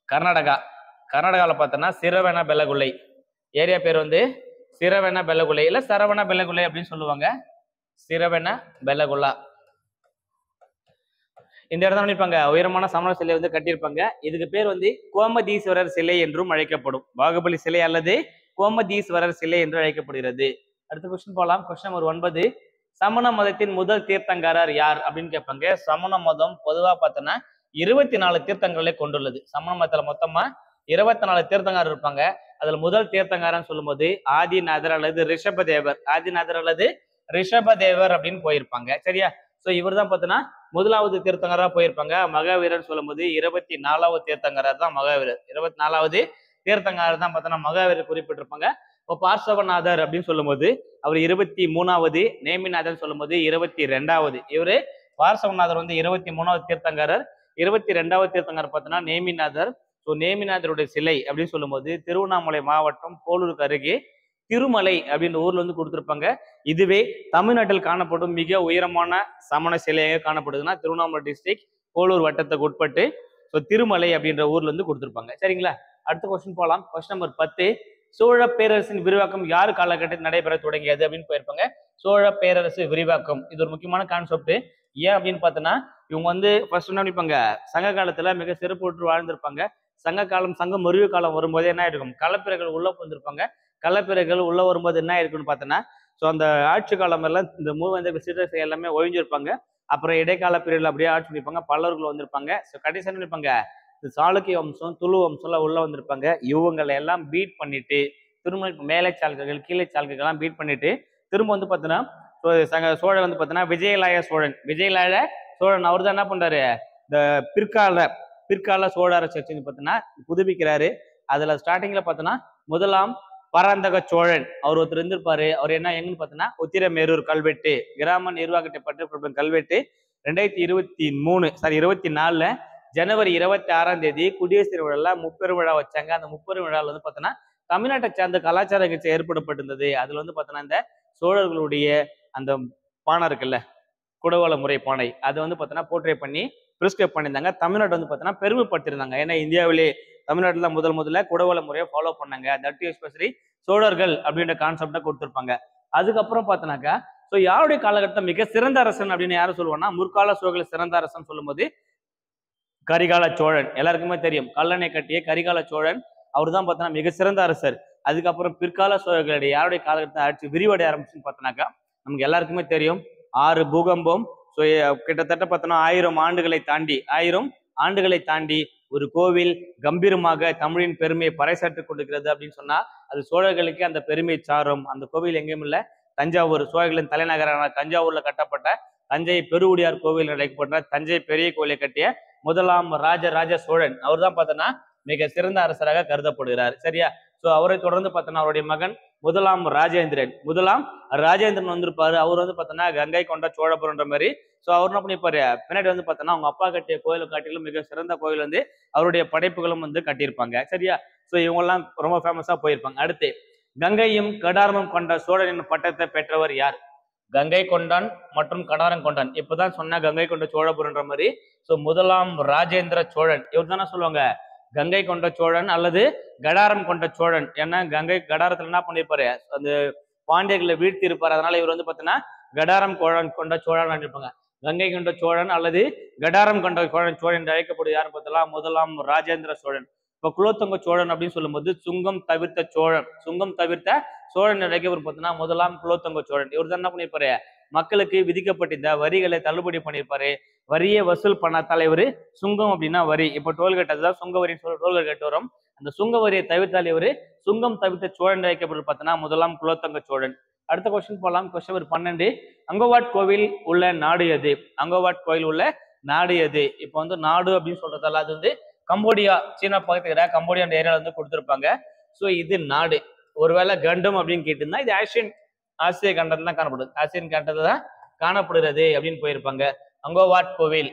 கர்நாடகாவில் பார்த்தோன்னா சிரவண பெலகுலை ஏரியா பேர் வந்து சிரவண பெலகுலை இல்ல சரவண பெலகுலை அப்படின்னு சொல்லுவாங்க. சிரவண பெலகுலா இந்த இடத்துல பண்ணிருப்பாங்க உயரமான சமண சிலை வந்து கட்டியிருப்பாங்க. இதுக்கு பேர் வந்து கோமதீஸ்வரர் சிலை என்றும் அழைக்கப்படும். பாகுபலி சிலை அல்லது கோமதீஸ்வரர் சிலை என்று அழைக்கப்படுகிறது. அடுத்த கொஸ்டின் போலாம். Question number 9. சமண மதத்தின் முதல் தீர்த்தங்காரர் யார் அப்படின்னு கேட்பாங்க. சமண மதம் பொதுவா பார்த்தோன்னா 24 தீர்த்தங்களை கொண்டுள்ளது. சமண மதத்துல மொத்தமா 24 தீர்த்தங்காரர் இருப்பாங்க. அதுல முதல் தீர்த்தங்காரன் சொல்லும்போது ஆதிநாதர் அல்லது ரிஷபதேவர் அப்படின்னு போயிருப்பாங்க. சரியா? சோ இவர் தான் பார்த்தோன்னா முதலாவது தீர்த்தங்கரா போயிருப்பாங்க. மகாவீரர் சொல்லும் போது 24வது தீர்த்தங்கரர் தான் மகாவீரர். 24வது தீர்த்தங்கரர் தான் பார்த்தோன்னா மகாவீரர் குறிப்பிட்டிருப்பாங்க. இப்போ பார்சவநாதர் அப்படின்னு சொல்லும் போது அவர் 23வது, நேமிநாதர் சொல்லும் போது 22வது. இவரு பார்சவநாதர் வந்து 23வது தீர்த்தங்கரர். 22வது தீர்த்தங்கரர் பார்த்தோன்னா நேமிநாதர். ஸோ நேமிநாதருடைய சிலை அப்படின்னு சொல்லும் போது திருவண்ணாமலை மாவட்டம் போலூருக்கு அருகே திருமலை அப்படின்ற ஊர்ல வந்து கொடுத்திருப்பாங்க. இதுவே தமிழ்நாட்டில் காணப்படும் மிக உயரமான சமண சிலையாக காணப்படுதுன்னா திருவண்ணாமலை டிஸ்ட்ரிக்ட் போலூர் வட்டத்துக்கு உட்பட்டு ஸோ திருமலை அப்படின்ற ஊர்ல இருந்து கொடுத்திருப்பாங்க. சரிங்களா? அடுத்த கொஸ்டின் போலாம். Question number 10. சோழ பேரரசின் விரிவாக்கம் யார் காலகட்டத்தில் நடைபெற தொடங்கியது அப்படின்னு போயிருப்பாங்க. சோழ பேரரசு விரிவாக்கம் இது ஒரு முக்கியமான கான்செப்ட். ஏன் அப்படின்னு பார்த்தோன்னா இவங்க வந்து ஃபர்ஸ்ட் என்ன பண்ணிப்பாங்க, சங்க காலத்துல மிக சிறப்புற்று வாழ்ந்திருப்பாங்க. சங்க காலம் சங்கம் முறிவு காலம் வரும்போது என்ன ஆயிருக்கும், களப்பிரர்கள் உள்ள வந்திருப்பாங்க. களப்பிரர்கள் உள்ள வரும்போது என்ன இருக்குன்னு பார்த்தோன்னா ஸோ அந்த ஆட்சி காலம் எல்லாம் இந்த மூவேந்தர் சிற்றரசு எல்லாமே ஒழிஞ்சிருப்பாங்க. அப்புறம் இடைக்கால பீரியட்ல அப்படியே ஆட்சி பண்ணிப்பாங்க. பல்லவர்கள் வந்திருப்பாங்க. ஸோ கடைசி என்ன பண்ணிப்பாங்க, இந்த சாளுக்கிய வம்சம், துளு வம்சம்லாம் உள்ள வந்திருப்பாங்க. இவங்களை எல்லாம் பீட் பண்ணிட்டு திரும்ப மேலை சாளுக்கியர்கள் கீழே சாளுக்கியர்கள்லாம் பீட் பண்ணிட்டு திரும்ப வந்து பார்த்தோன்னா சோழன் வந்து பார்த்தோன்னா விஜயலாய சோழன் அவர் தான் என்ன பண்றாரு, இந்த பிற்கால சோழ அரசு பார்த்தோன்னா புதுப்பிக்கிறாரு. அதுல ஸ்டார்டிங்ல பார்த்தோன்னா முதலாம் பராந்தக சோழன் அவர் ஒருத்தர் இருந்திருப்பாரு. அவர் என்ன எங்கன்னு பார்த்தோன்னா உத்திரமேரூர் கல்வெட்டு, கிராம நிர்வாகத்தை பற்றி கல்வெட்டு 2024 ஜனவரி 26ஆம் தேதி குடியரசு விழால முப்பெரும் விழா வச்சாங்க. அந்த முப்பெரும் விழாவில் வந்து பார்த்தோன்னா தமிழ்நாட்டை சார்ந்த கலாச்சார நிகழ்ச்சி ஏற்படுத்தப்பட்டிருந்தது. அதுல வந்து பார்த்தோன்னா இந்த சோழர்களுடைய அந்த பானை இருக்குல்ல, குடவோலை முறை பானை, அதை வந்து பார்த்தீங்கன்னா போர்ட்ரே பண்ணி பிரிஸ்கிரைப் பண்ணியிருந்தாங்க. தமிழ்நாடு வந்து பார்த்தீங்கன்னா பெருமைப்படுத்திருந்தாங்க. ஏன்னா இந்தியாவிலே தமிழ்நாட்டுல முதல்ல குடவோலை முறையை ஃபாலோ பண்ணாங்க. தட் எஸ்பெஷலி சோழர்கள் அப்படின்ற கான்செப்டை கொடுத்துருப்பாங்க. அதுக்கப்புறம் பார்த்தோன்னாக்கா ஸோ யாருடைய காலகட்டம் மிக சிறந்த அரசன் அப்படின்னு யாரும் சொல்லுவாங்கன்னா, முற்கால சோழர்கள் சிறந்த அரசன் சொல்லும்போது கரிகால சோழன் எல்லாருக்குமே தெரியும். கல்லணை கட்டிய கரிகால சோழன் அவர் தான் பார்த்தோன்னா மிக சிறந்த அரசர். அதுக்கப்புறம் பிற்கால சோழர்களுடைய யாருடைய காலகட்டத்தை ஆட்சி விரிவடைய ஆரம்பிச்சுன்னு பார்த்தோன்னாக்கா நமக்கு எல்லாருக்குமே தெரியும். 6 பூகம்பம், ஸோ கிட்டத்தட்ட பார்த்தோன்னா 1000 ஆண்டுகளை தாண்டி ஒரு கோவில் கம்பீரமாக தமிழின் பெருமையை பறைசாற்றிக் கொண்டிருக்கிறது அப்படின்னு சொன்னா அது சோழர்களுக்கே அந்த பெருமை சாரும். அந்த கோவில் எங்கேயும் இல்லை, தஞ்சாவூர், சோழர்களின் தலைநகரான தஞ்சாவூர்ல கட்டப்பட்ட தஞ்சை பெருவுடையார் கோவில் அழைக்கப்பட்ட தஞ்சை பெரிய கோவிலை கட்டிய முதலாம் ராஜராஜ சோழன் அவர் தான் பார்த்தோன்னா மிக சிறந்த அரசராக கருதப்படுகிறார். சரியா? ஸோ அவரை தொடர்ந்து பார்த்தோன்னா அவருடைய மகன் முதலாம் ராஜேந்திரன் வந்திருப்பாரு. அவர் வந்து பார்த்தோன்னா கங்கை கொண்ட சோழபுரம்ன்ற மாதிரி. ஸோ அவர் என்ன பண்ணிப்பாரு, பின்னாடி வந்து பார்த்தோன்னா அவங்க அப்பா கட்டிய கோயிலை காட்டிலும் மிக சிறந்த கோயில் வந்து அவருடைய படைப்புகளும் வந்து கட்டியிருப்பாங்க. சரியா? ஸோ இவங்கெல்லாம் ரொம்ப ஃபேமஸா போயிருப்பாங்க. அடுத்து கங்கையும் கடாரமும் கொண்ட சோழனின் பட்டத்தை பெற்றவர் யார்? கங்கை கொண்டான் மற்றும் கடாரம் கொண்டான். இப்பதான் சொன்ன கங்கை கொண்ட சோழபுரம்ன்ற மாதிரி. ஸோ முதலாம் ராஜேந்திர சோழன் இவர் தானே சொல்லுவாங்க கங்கை கொண்ட சோழன் அல்லது கடாரம் கொண்ட சோழன். ஏன்னா கங்கை கடாரத்துல என்ன பண்ணிருப்பாரு, அந்த பாண்டியர்களை வீழ்த்தி இருப்பாரு. அதனால இவர் வந்து பார்த்தீங்கன்னா கடாரம் கொண்ட சோழன் இருப்பாங்க. கங்கை கொண்ட சோழன் அல்லது கடாரம் கொண்ட சோழன் என்று அழைக்கப்படுவது யாருன்னு பார்த்தலாம் முதலாம் ராஜேந்திர சோழன். இப்ப குலோத்துங்க சோழன் அப்படின்னு சொல்லும்போது சுங்கம் தவிர்த்த சோழன் அழைக்கவர் பார்த்தீங்கன்னா முதலாம் குலோத்துங்க சோழன். இவர் தான் என்ன பண்ணிருப்பாரு, மக்களுக்கு விதிக்கப்பட்டிருந்த வரிகளை தள்ளுபடி பண்ணியிருப்பாரு. வரியை வசூல் பண்ண தலைவர் சுங்கம் அப்படின்னா வரி. இப்ப டோல்கேட் அதுதான் சுங்க வரின்னு சொல்லி டோல்கேட் கட்டு வரும். அந்த சுங்க வரியை தவிர்த்தால் இவரு சுங்கம் தவிர்த்த சோழன் அழைக்கப்படுவது பார்த்தீங்கன்னா முதலாம் குலோத்துங்க சோழன். அடுத்த கொஸ்டின் போகலாம். Question number 12. அங்கோவாட் கோவில் உள்ள நாடு எது? இப்போ வந்து நாடு அப்படின்னு சொல்றதால அது வந்து கம்போடியா, சீனா பக்கத்துல கம்போடியா ஏரியால வந்து கொடுத்துருப்பாங்க. ஸோ இது நாடு. ஒருவேளை கண்டம் அப்படின்னு கேட்டிருந்தா இது ஆசிய கண்டத்துல தான் காணப்படுது, ஆசியன் கண்டத்துல தான் காணப்படுகிறது அப்படின்னு போயிருப்பாங்க. அங்கோவாட் கோவில்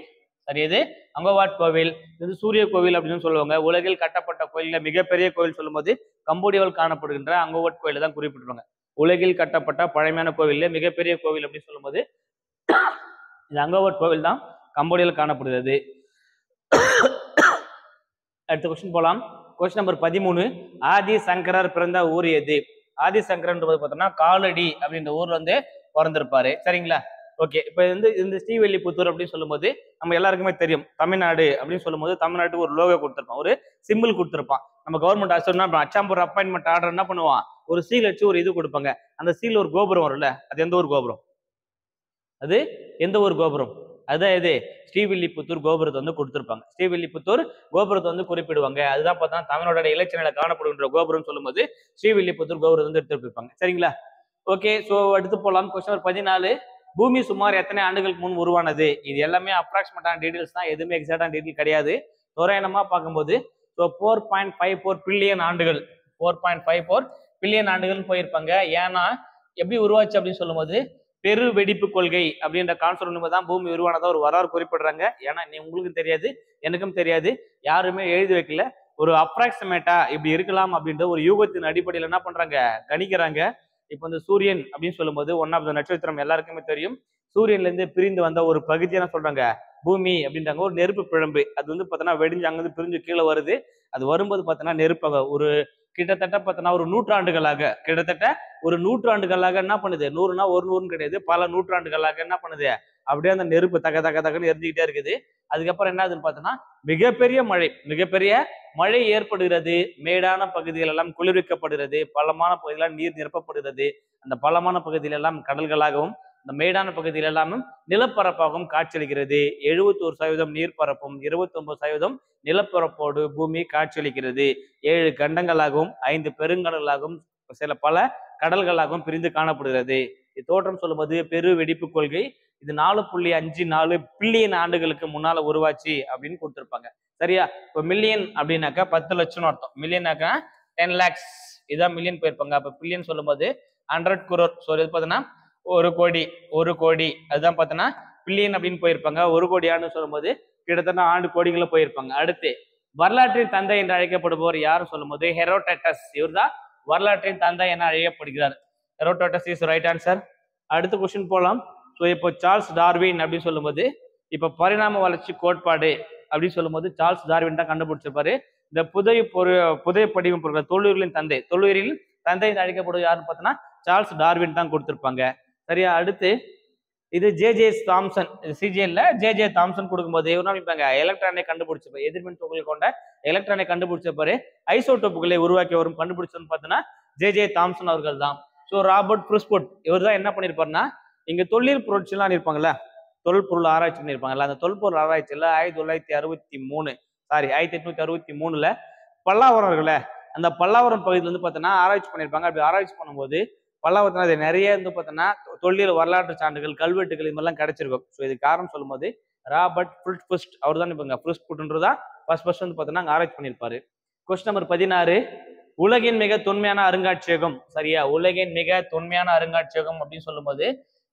சரி, இது அங்கோவாட் கோவில் இது சூரிய கோவில் அப்படின்னு சொல்லுவாங்க. உலகில் கட்டப்பட்ட கோயில்ல மிகப்பெரிய கோவில் சொல்லும்போது கம்போடியாவில் காணப்படுகின்ற அங்கோவாட் கோயில தான் குறிப்பிட்டுருவாங்க. உலகில் கட்டப்பட்ட பழமையான கோவில்ல மிகப்பெரிய கோவில் அப்படின்னு சொல்லும்போது இந்த அங்கோவாட் கோவில் தான் கம்போடியாவில் காணப்படுகிறது. அடுத்த கொஸ்டின் போலாம். Question number 13. ஆதி சங்கரர் பிறந்த ஊர் எது? ஆதி சங்கரன்றது பார்த்தோம்னா காலடி அப்படின்ற ஊர்ல வந்து பிறந்திருப்பாரு. சரிங்களா? ஓகே. இப்ப வந்து இந்த ஸ்ரீவில்லிபுத்தூர் அப்படின்னு சொல்லும்போது நம்ம எல்லாருக்குமே தெரியும், தமிழ்நாடு அப்படின்னு சொல்லும்போது தமிழ்நாட்டுக்கு ஒரு லோகோ கொடுத்துருப்பான், ஒரு சிம்பிள் கொடுத்துருப்பான். நம்ம கவர்மெண்ட் ஆஃபீஸர்னா அச்சாம்பூர் அப்பாயின்மெண்ட் ஆர்டர் என்ன பண்ணுவான், ஒரு சீல் வச்சு ஒரு இது கொடுப்பாங்க. அந்த சீல் ஒரு கோபுரம் வரும்ல, அது எந்த ஒரு கோபுரம்? அதுதான் இது ஸ்ரீவில்லிபுத்தூர் கோபுரத்தை வந்து கொடுத்துருப்பாங்க. ஸ்ரீவில்லிபுத்தூர் கோபுரத்தை வந்து குறிப்பிடுவாங்க. அதுதான் பார்த்தா தமிழோட இலச்சினையில காணப்படுகின்ற கோபுரம் சொல்லும்போது ஸ்ரீவில்லிபுத்தூர் கோபுரத்தை வந்து எடுத்துருப்பாங்க. சரிங்களா? ஓகே. ஸோ அடுத்து போகலாம். Question number 14. பூமி சுமார் எத்தனை ஆண்டுகளுக்கு முன் உருவானது? இது எல்லாமே அப்ராக்சிமேட்டான டீடைல்ஸ் தான், எதுவுமே எக்ஸாக்டான டீடைல் கிடையாது. தோராயமா பார்க்கும்போது ஸோ 4.54 பில்லியன் ஆண்டுகள் 4.54 பில்லியன் ஆண்டுகள் போயிருப்பாங்க. ஏன்னா எப்படி உருவாச்சு அப்படின்னு சொல்லும்போது பெரு வெடிப்பு கொள்கை அப்படின்ற கான்செப்ட் தான் பூமி உருவானதா ஒரு வரலாறு குறிப்பிடுறாங்க. ஏன்னா உங்களுக்கும் தெரியாது, எனக்கும் தெரியாது, யாருமே எழுதி வைக்கல. ஒரு அப்ராக்சிமேட்டா இப்படி இருக்கலாம் அப்படின்ற ஒரு யூகத்தின் அடிப்படையில் என்ன பண்றாங்க, கணிக்கிறாங்க. இப்போ இந்த சூரியன் அப்படின்னு சொல்லும்போது ஒன் ஆஃப் த நட்சத்திரம் எல்லாருக்குமே தெரியும். சூரியன்ல இருந்து பிரிந்து வந்த ஒரு பகுதியை என்ன சொல்றாங்க, பூமி அப்படின்றாங்க. ஒரு நெருப்பு பிழம்பு அது வந்து பார்த்தோன்னா வெடிஞ்சு அங்கிருந்து பிரிஞ்சு கீழே வருது. அது வரும்போது பார்த்தோன்னா நெருப்பாக ஒரு கிட்டத்தட்ட பார்த்தோன்னா ஒரு நூற்றாண்டுகளாக என்ன பண்ணுது, 100னா 100 கிடையாது, பல நூற்றாண்டுகளாக என்ன பண்ணுது, அப்படியே அந்த நெருப்பு தகன்னு எரிஞ்சுக்கிட்டே இருக்குது. அதுக்கப்புறம் என்ன ஆகுதுன்னு பார்த்தோன்னா மிகப்பெரிய மழை ஏற்படுகிறது. மேடான பகுதிகள் எல்லாம் குளிர்விக்கப்படுகிறது. பள்ளமான பகுதியெல்லாம் நீர் நிரப்பப்படுகிறது. அந்த பள்ளமான பகுதியில் எல்லாம் கடல்களாகவும் இந்த மேடான பகுதியில் எல்லாமும் நிலப்பரப்பாகவும் காட்சியளிக்கிறது. 71% நீர்ப்பரப்பும் 29% நிலப்பரப்போடு பூமி காட்சியளிக்கிறது. 7 கண்டங்களாகவும் 5 பெருங்கடலாகவும் சில பல கடல்களாகவும் பிரிந்து காணப்படுகிறது. தோற்றம் சொல்லும்போது பெரு வெடிப்பு கொள்கை இது 4.54 பில்லியன் ஆண்டுகளுக்கு முன்னால உருவாச்சு அப்படின்னு கொடுத்துருப்பாங்க. சரியா? இப்போ மில்லியன் அப்படின்னாக்கா 10 லட்சம் அர்த்தம். மில்லியனாக்கா 10 lakhs இதான் மில்லியன் போயிருப்பாங்க. அப்ப பில்லியன் சொல்லும்போது 100 crore. ஸோ இது பார்த்தோன்னா ஒரு கோடி அதுதான் பார்த்தோன்னா பில்லியன் அப்படின்னு போயிருப்பாங்க. 1 கோடி ஆண்டு சொல்லும்போது கிட்டத்தட்ட ஆண்டு கோடிகளை போயிருப்பாங்க. அடுத்து வரலாற்றின் தந்தை என்று அழைக்கப்படுபவர் யாரும் சொல்லும்போது ஹெரோடட்டஸ். இவர் தான் வரலாற்றின் தந்தை என அழைக்கப்படுகிறார். ஹெரோடட்டஸ் இஸ் ரைட் ஆன்சர். அடுத்த கொஸ்டின் போகலாம். ஸோ ஸோ இப்போ சார்ல்ஸ் டார்வின் அப்படின்னு சொல்லும்போது இப்போ பரிணாம வளர்ச்சி கோட்பாடு அப்படின்னு சொல்லும்போது சார்ல்ஸ் டார்வின் தான் கண்டுபிடிச்சிருப்பாரு. இந்த புதை படிவம் பொருட்கள் தொல்லுயிரின் தந்தை அழைக்கப்படுவது யாருன்னு பார்த்தோன்னா சார்ல்ஸ் டார்வின் தான் கொடுத்திருப்பாங்க. சரியா? அடுத்து இது ஜே தாம்சன், சிஜிஎல்ல ஜே தாம்சன் கொடுக்கும்போது இவரும் நினைப்பாங்க எலக்ட்ரானை கண்டுபிடிச்சிருப்பாரு. எதிர்மின் துகள் கொண்ட எலக்ட்ரானை கண்டுபிடிச்சிருப்பாரு. ஐசோடோப்புகளை உருவாக்கி வரும் கண்டுபிடிச்சதுன்னு பார்த்தோன்னா ஜே தாம்சன் அவர்கள் தான். ஸோ ராபர்ட் ப்ரூஸ்புட் இவர் தான் என்ன பண்ணியிருப்பாருன்னா இங்க தொல்லியல் புரட்சிலாம் இருப்பாங்கல்ல, தொல்பொருள் ஆராய்ச்சி பண்ணியிருப்பாங்கல்ல, அந்த தொல்பொருள் ஆராய்ச்சியில் 1863 பல்லாவரம் இருக்குல்ல, அந்த பல்லாவரம் பகுதியில் வந்து பார்த்தோன்னா ஆராய்ச்சி பண்ணியிருப்பாங்க. அப்படி ஆராய்ச்சி பண்ணும்போது பல்லாவரத்தில் அது நிறைய வந்து பார்த்தோன்னா தொல்லியல் வரலாற்று சான்றுகள் கல்வெட்டுகள் இது மாதிரிலாம் கிடைச்சிருக்கும். ஸோ இது காரணம் சொல்லும்போது ராபர்ட் ப்ரூஸ்புட் அவர் தான் இருப்பாங்க. ப்ரூஸ்புட்ன்றதா ஃபர்ஸ்ட் வந்து பார்த்தோன்னா அங்கே ஆராய்ச்சி பண்ணியிருப்பாரு. கொஸ்டின் நம்பர் 16 உலகின் மிக தொன்மையான அருங்காட்சியகம். சரியா? உலகின் மிக தொன்மையான அருங்காட்சியகம் அப்படின்னு சொல்லும்போது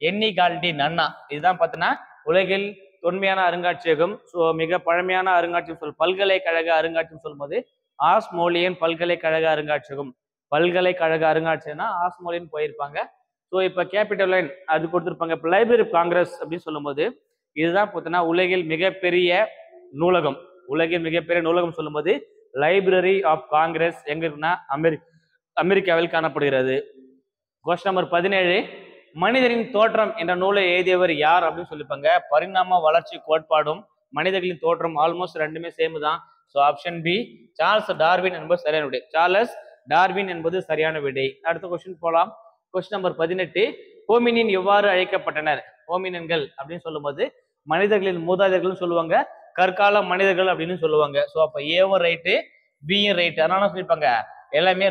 எண்ணி கால்டின் அண்ணா இதுதான் பார்த்தோன்னா உலகில் தொன்மையான அருங்காட்சியகம். ஸோ மிக பழமையான அருங்காட்சியகம் பல்கலைக்கழக அருங்காட்சியகம் சொல்லும்போது ஆஸ்மோலியன் பல்கலைக்கழக அருங்காட்சியகம். பல்கலைக்கழக அருங்காட்சியகம்னா ஆஸ்மோலியன் போயிருப்பாங்க. ஸோ இப்போ கேபிட்டல் லைன் அது கொடுத்துருப்பாங்க. இப்போ லைப்ரரி ஆஃப் காங்கிரஸ் அப்படின்னு சொல்லும்போது இதுதான் பார்த்தோன்னா உலகில் மிகப்பெரிய நூலகம். உலகில் மிகப்பெரிய நூலகம் சொல்லும்போது லைப்ரரி ஆஃப் காங்கிரஸ் எங்க இருக்குன்னா அமெரிக்காவில் காணப்படுகிறது. கொஸ்டின் நம்பர் 17 மனிதனின் தோற்றம் என்ற நூலை எழுதியவர் யார் அப்படின்னு சொல்லிப்பாங்க. பரிணாம வளர்ச்சி கோட்பாடும் மனிதர்களின் தோற்றம் ஆல்மோஸ்ட் ரெண்டுமே சேம் தான். So option B Charles Darwin என்பது சரியான விடை. சார்லஸ் டார்வின் என்பது சரியான விடை. அடுத்த கொஸ்டின் போலாம். கொஸ்டின் நம்பர் 18 ஹோமினின் எவ்வாறு அழைக்கப்பட்டனர்? ஹோமினின்கள் அப்படின்னு சொல்லும்போது மனிதர்களின் மூதாதையர்கள் சொல்லுவாங்க, கற்கால மனிதர்கள் அப்படின்னு சொல்லுவாங்க. ஸோ அப்போ ஏவும் ரைட்டு பியும் ரைட்டு, அதனால சொல்லியிருப்பாங்க எல்லாமே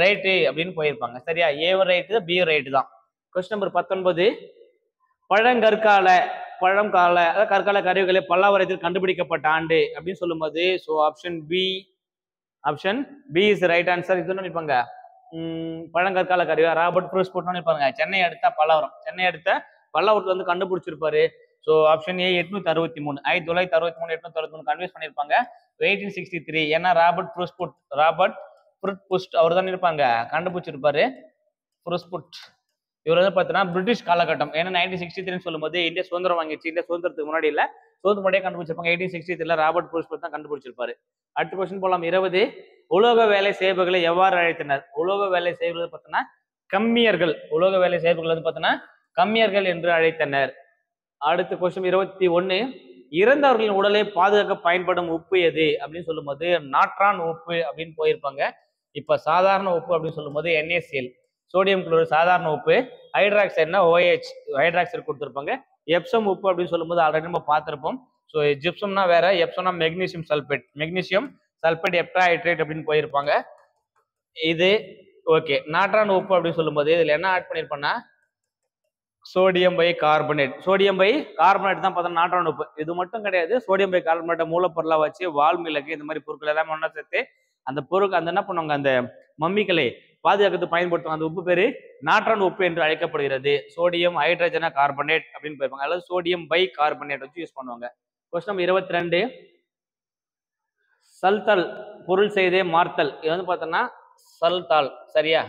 ரைட்டு அப்படின்னு போயிருப்பாங்க. சரியா? ஏவும் ரைட்டு பியும் ரைட்டு தான். கொஸ்டின் நம்பர் 19 கற்கால கருவிகளை பல்லாவரத்தில் கண்டுபிடிக்கப்பட்ட ஆண்டு அப்படின்னு சொல்லும்போது so option B is right answer. இது நினைப்பாங்க பழங்கற்கால கருவி ராபர்ட் ப்ரூஸ்புட் நினைப்பாங்க. சென்னை அடுத்த பல்லாவரத்துல வந்து கண்டுபிடிச்சிருப்பாரு. ஸோ ஆப்ஷன் ஏ 863 863 கன்வியூஸ் பண்ணியிருப்பாங்க. 1863 ஏன்னா ராபர்ட் ப்ரூஸ்புட் அவர் தான் இருப்பாங்க கண்டுபிடிச்சிருப்பாரு. ப்ரூஸ்புட் இவர் வந்து பார்த்தீங்கன்னா பிரிட்டிஷ் காலகட்டம். ஏன்னா 1963 சொல்லும்போது இந்தியா சுதந்திரம் வாங்கிடுச்சு. இந்தியா சுதந்திரத்துக்கு முன்னாடி இல்லை, சுதந்திரம் முன்னாடியே கண்டுபிடிச்சிருப்பாங்க. 1863 ராபர்ட் ப்ரூஸ்புட் தான் கண்டுபிடிச்சிருப்பாரு. அடுத்த கொஸ்டின் போலாம். 20 உலோக வேலை செய்பவர்களை எவ்வாறு அழைத்தனர்? உலோக வேலை செய்பவர்கள் பார்த்தீங்கன்னா கம்மியர்கள். உலோக வேலை செய்பவர்கள் வந்து பார்த்தீங்கன்னா கம்மியர்கள் என்று அழைத்தனர். அடுத்த கொஸ்டின் 21 இறந்தவர்களின் உடலை பாதுகாக்க பயன்படும் உப்பு எது அப்படின்னு சொல்லும்போது நாட்ரான் உப்பு அப்படின்னு போயிருப்பாங்க. இப்ப சாதாரண உப்பு அப்படின்னு சொல்லும்போது NaCl சோடியம் குளோரைடு சாதாரண உப்பு, ஹைட்ராக்சைடுனா OH ஹைட்ராக்சைடு கொடுத்துருப்பாங்க. எப்சம் உப்பு அப்படின்னு சொல்லும்போது ஆல்ரெடி நம்ம பார்த்துருப்போம். ஸோ ஜிப்சம்னா வேற, எப்சம்னா மெக்னீசியம் சல்பேட் எப்டாஹைட்ரேட் அப்படின்னு போயிருப்பாங்க. இது ஓகே. நாட்ரான் உப்பு அப்படின்னு சொல்லும்போது இதுல என்ன ஆட் பண்ணிருப்போம்னா சோடியம் பை கார்பனேட் தான் பார்த்தா நாட்ரான் உப்பு. இது மட்டும் கிடையாது, சோடியம் பை கார்பனேட்டை மூலப்பொருளா வச்சு வால்மிளகு இந்த மாதிரி பொருட்கள் எல்லாமே ஒன்றா சேர்த்து அந்த பொருட்கள் அந்த என்ன பண்ணுவாங்க அந்த மம்மிகளை பாதுகாக்கிறதுக்கு பயன்படுத்துவாங்க. அந்த உப்பு பேரு நாட்ரான் உப்பு என்று அழைக்கப்படுகிறது. சோடியம் ஹைட்ரஜனா கார்பனேட் அப்படின்னு போயிருப்பாங்க, அல்லது சோடியம் பை கார்பனேட் வச்சு யூஸ் பண்ணுவாங்க. கொஸ்டின் 22 சல்தல் பொருள் செய்தே மார்த்தல். இது வந்து பார்த்தோம்னா சல்தால். சரியா?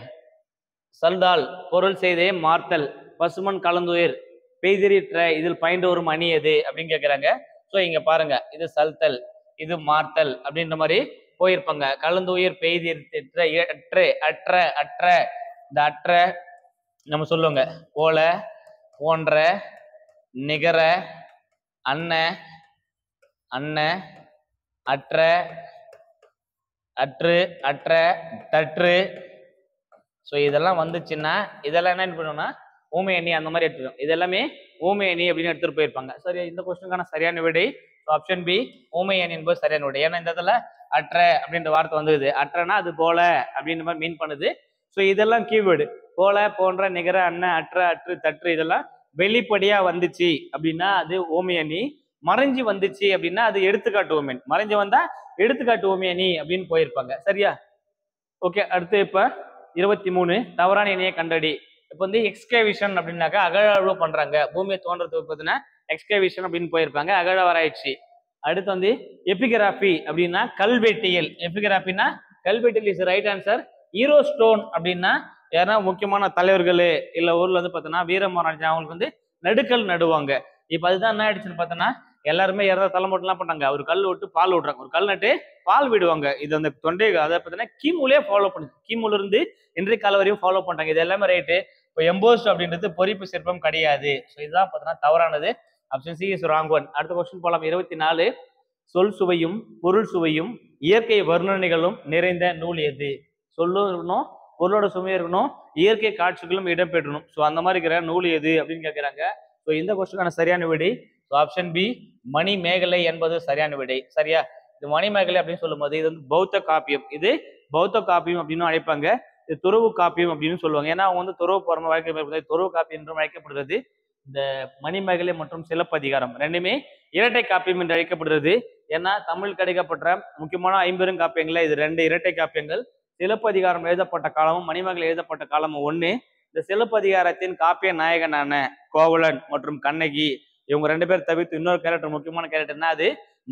சல்தால் பொருள் செய்தே மார்த்தல் பசுமன் கலந்துயிர் பெய்திரிற்ற இதில் பயின்று வரும் அணி எது அப்படின்னு கேட்குறாங்க. ஸோ இங்க பாருங்க, இது சல்தல் இது மார்த்தல் அப்படின்ற மாதிரி போயிருப்பாங்க. கலந்துயிர் பெய்திரிற்ற அற்ற இந்த அற்ற நம்ம சொல்லுவாங்க போல போன்ற நிகர அன்ன அற்ற தற்று. ஸோ இதெல்லாம் வந்துச்சுன்னா இதெல்லாம் என்ன பண்ணுவோம்னா ஊமை அணி அந்த மாதிரி எடுத்துக்கணும். இதெல்லாமே ஊமை அணி அப்படின்னு எடுத்துட்டு போயிருப்பாங்க. சரி, இந்த கொஸ்டினுக்கான சரியான விடை ஆப்ஷன் பி ஊமை அணி என்பது சரியான விடை. ஏன்னா இந்த இடத்துல அற்ற அப்படின்ற வார்த்தை வந்தது. அற்றனா அது போல அப்படின்ற மாதிரி மீன் பண்ணுது. ஸோ இதெல்லாம் கீவேர்டு. போல போன்ற நிகர அன்ன அற்று தற்று இதெல்லாம் வெளிப்படையா வந்துச்சு அப்படின்னா அது ஊமை அணி. மறைஞ்சு வந்துச்சு அப்படின்னா அது எடுத்துக்காட்டு ஊமை. மறைஞ்சு வந்தா எடுத்துக்காட்டு ஊமை அணி அப்படின்னு போயிருப்பாங்க. சரியா? ஓகே. அடுத்து இப்ப 23 தவறான இணையை கண்டடி. இப்போ வந்து எக்ஸ்கேவிஷன் அப்படின்னாக்கா அகழாய்வு பண்றாங்க. பூமியை தோன்றதுக்கு பார்த்தீங்கன்னா எக்ஸ்கேவிஷன் அப்படின்னு போயிருப்பாங்க, அகழாராய்ச்சி. அடுத்து வந்து எபிகிராபி அப்படின்னா கல்வெட்டியல். எபிகிராபினா கல்வெட்டியல் இஸ் ரைட் ஆன்சர். ஈரோஸ்டோன் அப்படின்னா யாருன்னா முக்கியமான தலைவர்கள் இல்ல ஊர்ல வந்து பார்த்தோன்னா வீரமராஜா அவங்களுக்கு வந்து நடுக்கல் நடுவாங்க. இப்போ அதுதான் என்ன ஆயிடுச்சுன்னு பார்த்தோன்னா எல்லாருமே யாராவது தலைமுறைலாம் பண்ணாங்க, ஒரு கல் விட்டு பால் விடுறாங்க, ஒரு கல் நட்டு பால் விடுவாங்க. இது அந்த தொண்டை அதை பார்த்தீங்கன்னா கிமுலே ஃபாலோ பண்ணுது, கிமுல இருந்து இன்றைய கால வரையும் ஃபாலோ பண்றாங்க. இது எல்லாமே ரைட்டு. இப்போ எம்போஸ்ட் அப்படின்றது பொறிப்பு சிற்பம் கிடையாது. ஸோ இதுதான் பார்த்தோன்னா தவறானது. Option C is wrong one. அடுத்த கொஸ்டின் போலாம். 24 சொல் சுவையும் பொருள் சுவையும் இயற்கை வர்ணனைகளும் நிறைந்த நூல் எது? சொல்லும் இருக்கணும், பொருளோட சுவையும் இருக்கணும், இயற்கை காட்சிகளும் இடம்பெற்றணும். ஸோ அந்த மாதிரி இருக்கிற நூல் எது அப்படின்னு கேட்குறாங்க. ஸோ இந்த கொஸ்டினுக்கான சரியான விடை ஸோ ஆப்ஷன் பி மணிமேகலை என்பது சரியான விடை. சரியா? இது மணிமேகலை அப்படின்னு சொல்லும்போது இது வந்து பௌத்த காப்பியம். இது பௌத்த காப்பியம் அப்படின்னு அழைப்பாங்க. இது துறவு காப்பியம் அப்படின்னு சொல்லுவாங்க. ஏன்னா அவங்க வந்து துறவு போற வாழ்க்கை துறவு காப்பியம் என்று அழைக்கப்படுகிறது. இந்த மணிமேகலை மற்றும் சிலப்பதிகாரம் ரெண்டுமே இரட்டை காப்பியம் என்று அழைக்கப்படுகிறது. ஏன்னா தமிழ் கிடைக்கப்பட்ட முக்கியமான 50 காப்பியங்கள இது 2 இரட்டை காப்பியங்கள். சிலப்பதிகாரம் எழுதப்பட்ட காலமும் மணிமேகலை எழுதப்பட்ட காலமும் ஒண்ணு. இந்த சிலப்பதிகாரத்தின் காப்பிய நாயகனான கோவலன் மற்றும் கண்ணகி இவங்க 2 பேர் தவிர்த்து இன்னொரு கேரக்டர், முக்கியமான கேரக்டர்னா அது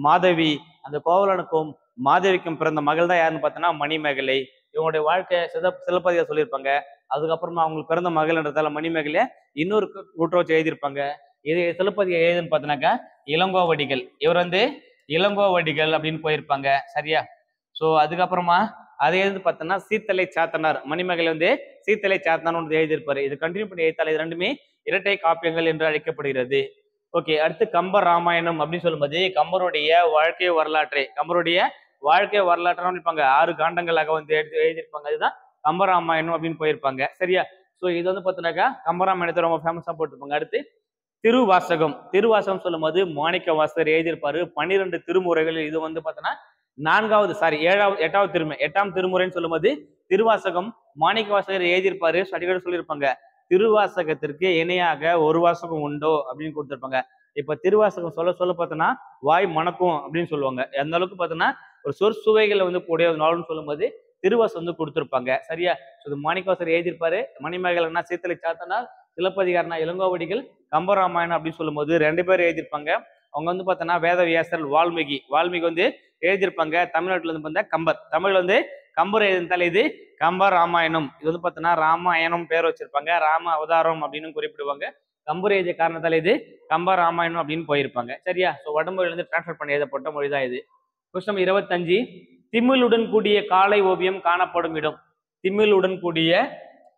மாதவி. அந்த கோவலனுக்கும் மாதவிக்கும் பிறந்த மகள் தான் யாருன்னு பார்த்தோன்னா மணிமேகலை. இவங்களுடைய வாழ்க்கை சிலப்பதிகாரம் சொல்லியிருப்பாங்க. அதுக்கப்புறமா அவங்களுக்கு பிறந்த மகள்ன்றதால மணிமேகலை இன்னொரு கூட்ட வச்சு எழுதியிருப்பாங்க. இது சிலப்பதிகாரம் எழுதுன்னு பார்த்தோன்னாக்கா இளங்கோவடிகள். இவர் வந்து இளங்கோவடிகள் அப்படின்னு போயிருப்பாங்க. சரியா? ஸோ அதுக்கப்புறமா அதை எழுதி பார்த்தோன்னா சீத்தலை சாத்தனார். மணிமேகலை வந்து சீத்தலை சாத்தனார் ஒன்று எழுதியிருப்பாரு. இது கண்டினியூ பண்ணி எழுத்தாளர். இது ரெண்டுமே இரட்டை காப்பியங்கள் என்று அழைக்கப்படுகிறது. ஓகே, அடுத்து கம்ப ராமாயணம் அப்படின்னு சொல்லும்போது கம்பருடைய வாழ்க்கை வரலாற்றை, கம்பருடைய வாழ்க்கை வரலாற்று இருப்பாங்க 6 காண்டங்களாக வந்து எழுதியிருப்பாங்க. அதுதான் கம்பராமாயணம் அப்படின்னு போயிருப்பாங்க. சரியா? ஸோ இது வந்து பார்த்தோன்னாக்கா கம்பராமாயணத்தை ரொம்ப ஃபேமஸா போட்டிருப்பாங்க. அடுத்து திருவாசகம். திருவாசகம் சொல்லும் போது மாணிக்க வாசகர் எழுதியிருப்பாரு 12 திருமுறைகள். இது வந்து பார்த்தோன்னா 8ஆம் திருமுறைன்னு சொல்லும் போது திருவாசகம் மாணிக்க வாசகர் எழுதியிருப்பாரு. அடிக்கடி சொல்லியிருப்பாங்க திருவாசகத்திற்கு இணையாக ஒரு வாசகம் உண்டோ அப்படின்னு கொடுத்துருப்பாங்க. இப்ப திருவாசகம் சொல்ல சொல்ல பார்த்தோன்னா வாய் மணக்கும் அப்படின்னு சொல்லுவாங்க. எந்த அளவுக்கு பார்த்தோன்னா ஒரு சொற்சுவைகளை வந்து கூடிய நாள்னு சொல்லும் போது திருவாசகம் வந்து கொடுத்துருப்பாங்க. சரியா? மாணிக்கவாசகர் எழுதியிருப்பாரு. மணிமேகலைன்னா சீத்தலை சாத்தனார், சிலப்பதிகாரனா இளங்கோவடிகள், கம்பராமாயணம் அப்படின்னு சொல்லும் போது 2 பேர் எழுதியிருப்பாங்க. அவங்க வந்து பார்த்தோன்னா வேதவியாசர், வால்மீகி வந்து எழுதியிருப்பாங்க. தமிழ்நாட்டில் வந்து பார்த்தா கம்பர், தமிழ் வந்து கம்பர் எழுதினால இது கம்ப ராமாயணம். இது வந்து பார்த்தோன்னா ராமாயணம் பேர் வச்சிருப்பாங்க. ராம அவதாரம் அப்படின்னு குறிப்பிடுவாங்க. கம்பர் எழுதிய காரணத்தால் இது கம்ப ராமாயணம் அப்படின்னு போயிருப்பாங்க. சரியா? ஸோ வடமொழியிலிருந்து டிரான்ஸ்ஃபர் பண்ணி எழுதப்பட்ட மொழி தான் இது. கொஸ்டின் 25 திமிழுடன் கூடிய காளை ஓவியம் காணப்படும் இடம். திமிழுடன் கூடிய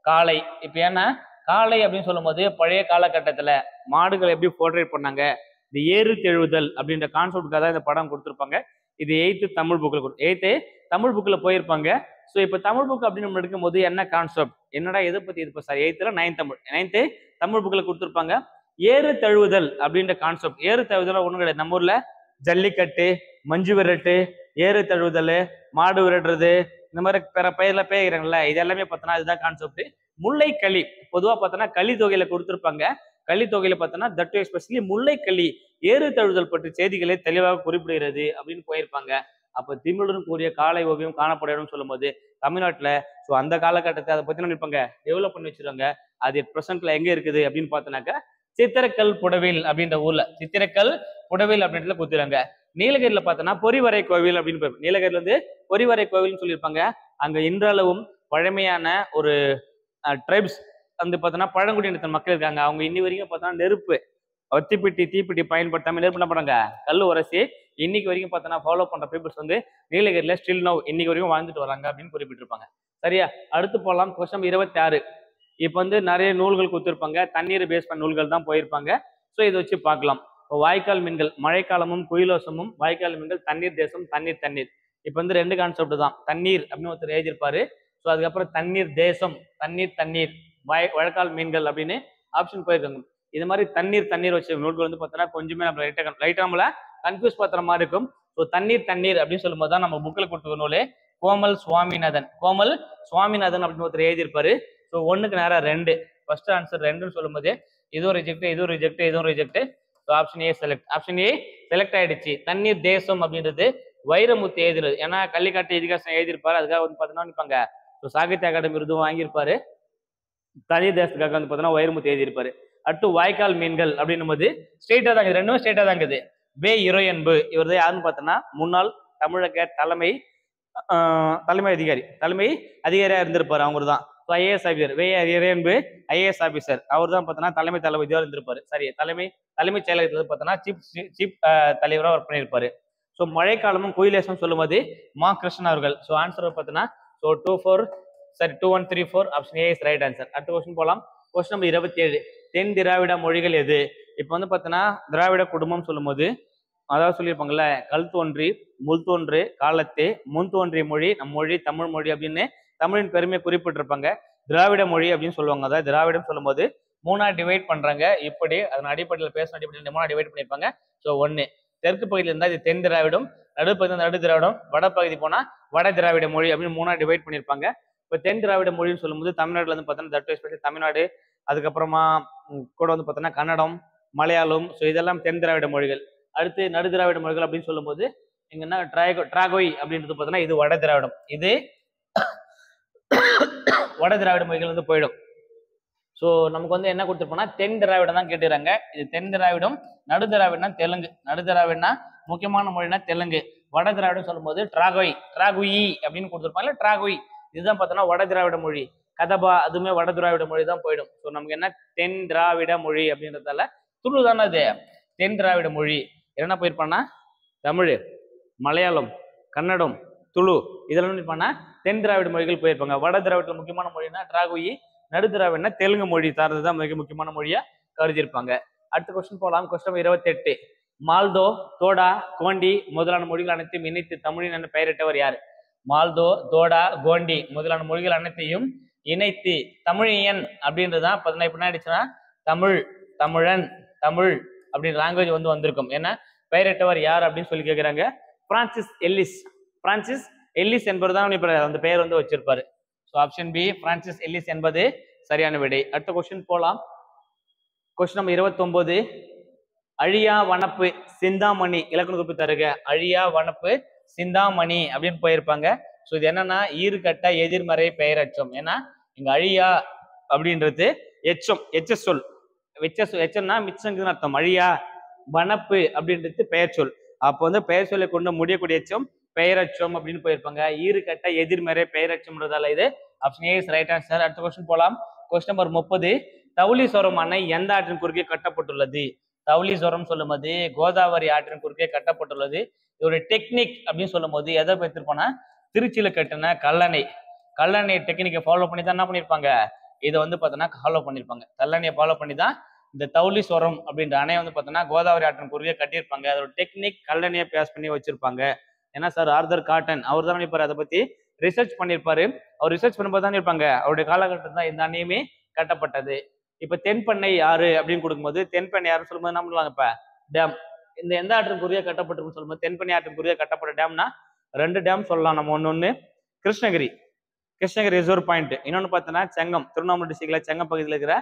காளை. இப்ப ஏன்னா காளை அப்படின்னு சொல்லும் போது பழைய காலகட்டத்துல மாடுகள் எப்படி போர்ட்ரேட் பண்ணாங்க, இந்த ஏறு தெழுதல் அப்படின்ற கான்செப்டுக்காக தான் இந்த படம் கொடுத்துருப்பாங்க. இது 8th தமிழ் புக்கில் போயிருப்பாங்க. ஸோ இப்போ தமிழ் புக் அப்படின்னு நம்ம எடுக்கும்போது என்ன கான்செப்ட், என்னடா எதை பத்தி இது சார் 8th 9th தமிழ் புக்கில் கொடுத்துருப்பாங்க. ஏறு தழுவுதல் அப்படின்ற கான்செப்ட். ஏறு தழுவுதல் ஒன்றும் கிடையாது. நம்ம ஊர்ல ஜல்லிக்கட்டு, மஞ்சு விரட்டு, ஏறு தழுவுதல், மாடு விரட்டுறது, இந்த மாதிரி பிற பெயர்ல பேய்கிறாங்கல்ல, இது எல்லாமே பார்த்தோன்னா இதுதான் கான்செப்ட். முல்லை களி பொதுவாக பார்த்தோன்னா களி தொகையில கொடுத்துருப்பாங்க. களி தொகையில பார்த்தோன்னா தட் எஸ்பெஷலி முல்லை களி ஏறு தழுவுதல் பற்றி செய்திகளை தெளிவாக குறிப்பிடுகிறது அப்படின்னு போயிருப்பாங்க. அப்ப திமிழுடன் கூடிய காளை ஓவியம் காணப்படும் சொல்லும் போது தமிழ்நாட்டுல ஸோ அந்த காலகட்டத்தை அதை பத்தி நினைப்பாங்க டெவலப் பண்ணி வச்சிருக்காங்க. அது ப்ரெசென்ட்ல எங்க இருக்குது அப்படின்னு பார்த்தோன்னாக்கா சித்திரக்கல் புடவில் அப்படின்ற ஊர்ல, சித்திரக்கல் புடவில் அப்படின்றத கொடுத்துறாங்க. நீலகிரியில பார்த்தோன்னா பொறிவரை கோவில் அப்படின்னு நீலகிரில வந்து பொறிவரை கோவில்னு சொல்லியிருப்பாங்க. அங்க இன்றளவும் பழமையான ஒரு ட்ரைப்ஸ் வந்து பார்த்தோன்னா பழங்குடியினத்தின் மக்கள் இருக்காங்க. அவங்க இன்னி வரைக்கும் பார்த்தோன்னா நெருப்பு தீப்பெட்டி பயன்படுத்தாம நெருப்பு என்ன பண்றாங்க, கல் உரசி இன்னைக்கு வரைக்கும் பார்த்தோன்னா ஃபாலோ பண்ற பீப்புள்ஸ் வந்து நீலகிரியில ஸ்டில் நவ் இன்னைக்கு வரைக்கும் வாழ்ந்துட்டு வராங்க அப்படின்னு குறிப்பிட்டிருப்பாங்க. சரியா? அடுத்து போகலாம். கொஸ்டின் 26. இப்போ வந்து நிறைய நூல்கள் கொடுத்துருப்பாங்க. தண்ணீர் பேஸ் பண்ண நூல்கள் தான் போயிருப்பாங்க. ஸோ இதை வச்சு பார்க்கலாம். இப்போ வாய்க்கால் மீன்கள், மழைக்காலமும் குயிலோசமும், வாய்க்கால் மீன்கள், தண்ணீர் தேசம், தண்ணீர். இப்போ வந்து 2 கான்செப்ட் தான். தண்ணீர் அப்படின்னு ஒருத்தர் எழுதியிருப்பாரு. ஸோ அதுக்கப்புறம் தண்ணீர் தேசம், தண்ணீர் வழக்கால் மீன்கள் அப்படின்னு ஆப்ஷன் போயிருக்காங்க. இது மாதிரி தண்ணீர் வச்ச நூல்கள் வந்து பார்த்தோன்னா கொஞ்சமே நம்ம லைட்டாக நம்மள கன்ஃபியூஸ் பண்ற மாதிரி இருக்கும். ஸோ தண்ணீர் அப்படின்னு சொல்லும் போது தான் நம்ம புக்கில் கொடுத்துருக்க நூலே கோமல் சுவாமிநாதன் அப்படின்னு ஒருத்தர் எழுதியிருப்பாரு. ஸோ 1க்கு நேரம் 2. ஃபர்ஸ்ட் ஆன்சர் 2ன்னு சொல்லும் போது இதுவும் reject. So option A select ஆயிடுச்சு. தண்ணீர் தேசம் அப்படின்றது வைரமுத்து எழுதுறது. ஏன்னா கள்ளிக்காட்டு இதிகாசம் எழுதியிருப்பாரு. அதுக்காக வந்து பார்த்தோன்னா நினைப்பாங்க. ஸோ சாகித்ய அகாடமி விருதும் வாங்கியிருப்பாரு. தண்ணீர் தேசத்துக்காக வந்து பார்த்தோன்னா வைரமுத்து எழுதியிருப்பாரு. அடுத்து வாய்க்கால் மீன்கள் அப்படின்னும் போது ஸ்ட்ரெயிட்டா தாங்க, ரெண்டுமே ஸ்ட்ரெயிட்டா தாங்குது. வே இறையன்பு இவர் தான் யாருன்னு பார்த்தோன்னா முன்னாள் தமிழக தலைமை அதிகாரியா இருந்திருப்பாரு. அவரு தான் so IAS officer Iraianbu IAS officer அவர் தான் பார்த்தீங்கன்னா தலைமை தளபதியாக இருந்திருப்பாரு. சரி, தலைமைச் செயலகத்தில் பார்த்தீங்கன்னா சீப் தலைவராக ஒர்க் பண்ணியிருப்பாரு. ஸோ மழைக்காலமும் குயிலேசம் சொல்லும்போது மா கிருஷ்ணன் அவர்கள். ஸோ ஆன்சர் பார்த்தீங்கன்னா so 2134 option A is right answer. அடுத்த கொஸ்டின் போகலாம். Question number 27. தென் திராவிட மொழிகள் எது? இப்போ வந்து பார்த்தீங்கன்னா திராவிட குடும்பம் சொல்லும்போது அதாவது சொல்லியிருப்பாங்கல்ல, கல் தோன்றி முள் தோன்று காலத்தே முன் தோன்றிய மொழி நம் மொழி தமிழ் மொழி அப்படின்னு தமிழின் பெருமையை குறிப்பிட்டிருப்பாங்க. திராவிட மொழி அப்படின்னு சொல்லுவாங்க. அதாவது திராவிடம் சொல்லும்போது 3ஆ டிவைட் பண்றாங்க. இப்படி அதன் அடிப்படையில் பேசின அடிப்படையில் 3ஆ டிவைட் பண்ணியிருப்பாங்க. ஸோ 1 தெற்கு பகுதியில் இருந்தால் இது தென் திராவிடம், நடுப்பகுதி நடு திராவிடம், வடப்பகுதி போனா வட திராவிட மொழி அப்படின்னு 3ஆ டிவைட் பண்ணியிருப்பாங்க. இப்போ தென் திராவிட மொழின்னு சொல்லும்போது தமிழ்நாடுல வந்து பார்த்தோன்னா தட் எஸ்பெஷலி தமிழ்நாடு, அதுக்கப்புறமா கூட வந்து பார்த்தோன்னா கன்னடம், மலையாளம், ஸோ இதெல்லாம் தென் திராவிட மொழிகள். அடுத்து நடு திராவிட மொழிகள் அப்படின்னு சொல்லும்போது இங்கன்னா டிராகோய் அப்படின்றது பார்த்தோன்னா இது வட திராவிடம், இது வட திராவிட மொழிகள் வந்து போயிடும். ஸோ நமக்கு வந்து என்ன கொடுத்துருப்போம்னா தென் திராவிடம் தான் கேட்டுறாங்க. இது தென் திராவிடம், நடு திராவிடம்னா தெலுங்கு, நடு திராவிடம்னா முக்கியமான மொழினா தெலுங்கு, வட திராவிடம் சொல்லும்போது டிராகுயி அப்படின்னு கொடுத்துருப்பாங்க. டிராகுய் இதுதான் பார்த்தோன்னா வட திராவிட மொழி. கதபா அதுவுமே வட திராவிட மொழி தான் போயிடும். ஸோ நமக்கு என்ன தென் திராவிட மொழி அப்படின்றதால துளு தானே அது தென் திராவிட மொழி. என்ன போயிருப்பான்னா தமிழ், மலையாளம், கன்னடம், துளு இதெல்லாம் இருப்பான்னா தென் திராவிட மொழிகள் போயிருப்பாங்க. வட திராவிடத்தில் முக்கியமான மொழினா டிராகுயி, நடு திராவிடம்னா தெலுங்கு மொழி சார்ந்ததுதான் மிக முக்கியமான மொழியா கருதியிருப்பாங்க. அடுத்த கொஸ்டின் போகலாம். கொஸ்டின் 28. மால்தோ, தோடா, கோண்டி முதலான மொழிகள் அனைத்தையும் இணைத்து தமிழின் என பெயரிட்டவர் யார்? மால்தோ, தோடா, கோண்டி முதலான மொழிகள் அனைத்தையும் இணைத்து தமிழியன் அப்படின்றதான் பார்த்தீங்கன்னா இப்ப என்ன ஆயிடுச்சுன்னா தமிழ், தமிழன், தமிழ் அப்படின்னு லாங்குவேஜ் வந்து வந்திருக்கும். ஏன்னா பெயரிட்டவர் யார் அப்படின்னு சொல்லி கேட்கிறாங்க. பிரான்சிஸ் எல்லிஸ் என்பவர் தான் இப்ப அந்த பெயர் வந்து வச்சிருப்பாரு. So option B Francis Ellis என்பது சரியான விடை. அடுத்த கொஸ்டின் போலாம். Question number 29. அழியா வனப்பு சிந்தாமணி இலக்கண குறிப்பு தருக. அழியா வனப்பு சிந்தாமணி அப்படின்னு போயிருப்பாங்க. ஸோ இது என்னன்னா ஈறுகட்ட எதிர்மறை பெயரச்சம். ஏன்னா இங்க அழியா அப்படின்றது எச்ச சொல், எச்சம்னா மிச்சங்குன்னு அர்த்தம். அழியா வனப்பு அப்படின்றது பெயர் சொல். அப்போ வந்து பெயர் சொல்லை கொண்டு முடியக்கூடிய எச்சம் பெயரச்சம் அப்படின்னு போயிருப்பாங்க. ஈறுகட்ட எதிர்மறை பெயரச்சம்ன்றதால இது option A is right answer. அடுத்த கொஸ்டின் போலாம். Question number 30. தௌலிஸ்வரம் அணை எந்த ஆற்றின் குறுக்கே கட்டப்பட்டுள்ளது? தௌலிஸ்வரம் சொல்லும்போது கோதாவரி ஆற்றின் குறுக்கே கட்டப்பட்டுள்ளது. இதோட டெக்னிக் அப்படின்னு சொல்லும் போது எதை பெற்றிருப்போம்னா திருச்சியில கட்டின கல்லணை டெக்னிக்கை ஃபாலோ பண்ணி தான் என்ன பண்ணியிருப்பாங்க, இதை வந்து பார்த்தோன்னா ஃபாலோ பண்ணியிருப்பாங்க. கல்லணையை ஃபாலோ பண்ணி தான் இந்த தௌலிஸ்வரம் அப்படின்ற அணை வந்து பார்த்தோன்னா கோதாவரி ஆற்றின் குறுக்கே கட்டியிருப்பாங்க. அதோட டெக்னிக் கல்லணையை பேஸ் பண்ணி வச்சிருப்பாங்க. ஏன்னா சார் ஆர்தர் காட்டன் அவர் தான் இருப்பாரு, அதை பத்தி ரிசர்ச் பண்ணியிருப்பாரு. அவர் ரிசர்ச் பண்ணும்போது தான் இருப்பாங்க அவருடைய காலகட்டத்தில் தான் இந்த அணையுமே கட்டப்பட்டது. இப்ப தென்பண்ணை ஆறு அப்படின்னு கொடுக்கும்போது தென்பண்ணை ஆறுன்னு சொல்லும்போது என்ன பண்ணுவாங்க, இப்ப டேம் இந்த எந்த ஆற்றின் குறுக்கே கட்டப்பட்டிருக்குன்னு சொல்லும்போது தென்பண்ணை ஆற்றின் குறுக்கே கட்டப்பட்ட டேம்னா 2 டேம் சொல்லலாம் நம்ம. ஒன்னு கிருஷ்ணகிரி ரிசர்வ் பாயிண்ட், இன்னொன்னு பார்த்தோன்னா செங்கம், திருவண்ணாமலை டிஸ்ட்ரிக்ட்ல செங்கம் பகுதியில் இருக்கிற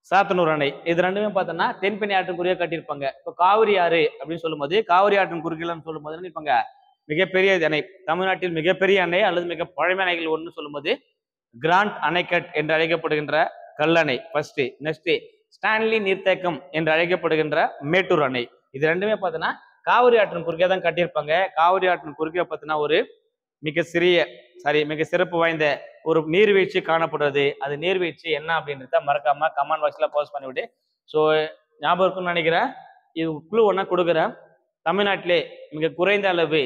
சாத்தனூர் அணை. இது ரெண்டுமே பார்த்தோன்னா தென்பண்ணை ஆற்றின் குறுக்கே கட்டியிருப்பாங்க. இப்போ காவிரி ஆறு அப்படின்னு சொல்லும்போது காவிரி ஆற்றின் குறுக்கீழன்னு சொல்லும்போது இருப்பாங்க மிகப்பெரிய அணை, தமிழ்நாட்டில் மிகப்பெரிய அணை அல்லது மிக பழமை அணைகள் ஒன்று சொல்லும்போது கிராண்ட் அணைக்கட் என்று அழைக்கப்படுகின்ற கல்லணை ஃபர்ஸ்ட். நெக்ஸ்ட் ஸ்டான்லி நீர்த்தேக்கம் என்று அழைக்கப்படுகின்ற மேட்டூர் அணை. இது ரெண்டுமே பார்த்தோன்னா காவிரி ஆற்றின் குறுக்கே தான் கட்டியிருப்பாங்க. காவிரி ஆற்றின் குறுக்கே பார்த்தோன்னா ஒரு மிக சிறப்பு வாய்ந்த ஒரு நீர்வீழ்ச்சி காணப்படுறது. அது நீர்வீழ்ச்சி என்ன அப்படின்றத மறக்காம கமெண்ட் பாக்ஸ்ல போஸ்ட் பண்ணிவிட்டு. ஸோ ஞாபகம் இருக்குன்னு நினைக்கிறேன். இது குழு ஒன்னா கொடுக்குறேன். தமிழ்நாட்டிலே மிக குறைந்த அளவு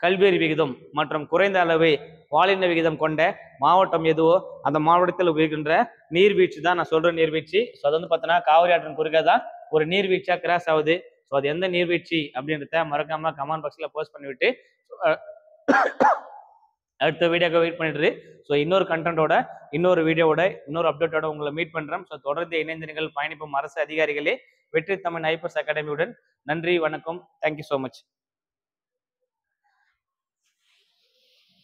கல்வியறி விகிதம் மற்றும் குறைந்த அளவு பாலின விகிதம் கொண்ட மாவட்டம் எதுவோ அந்த மாவட்டத்தில் உபயோகிக்கின்ற நீர்வீழ்ச்சி தான் நான் சொல்ற நீர்வீழ்ச்சி. ஸோ அது வந்து பார்த்தோன்னா காவிரி ஆற்றின் குறுக்கே தான் ஒரு நீர்வீழ்ச்சியா கிராஸ் ஆகுது. ஸோ அது எந்த நீர்வீழ்ச்சி அப்படின்றத மறக்காம கமெண்ட் பாக்ஸ்ல போஸ்ட் பண்ணிவிட்டு அடுத்த வீடியோக்கு வெயிட் பண்ணிட்டு. ஸோ இன்னொரு கண்டென்ட்டோட இன்னொரு வீடியோவோட இன்னொரு அப்டேட்டோட உங்களை மீட் பண்றேன். ஸோ தொடர்ந்து இணைந்து நீங்கள் பயணிப்பும் அரசு அதிகாரிகளே வெற்றி தமிழ் ஐபிஎஸ் அகாடமியுடன். நன்றி, வணக்கம், தேங்க்யூ ஸோ மச்.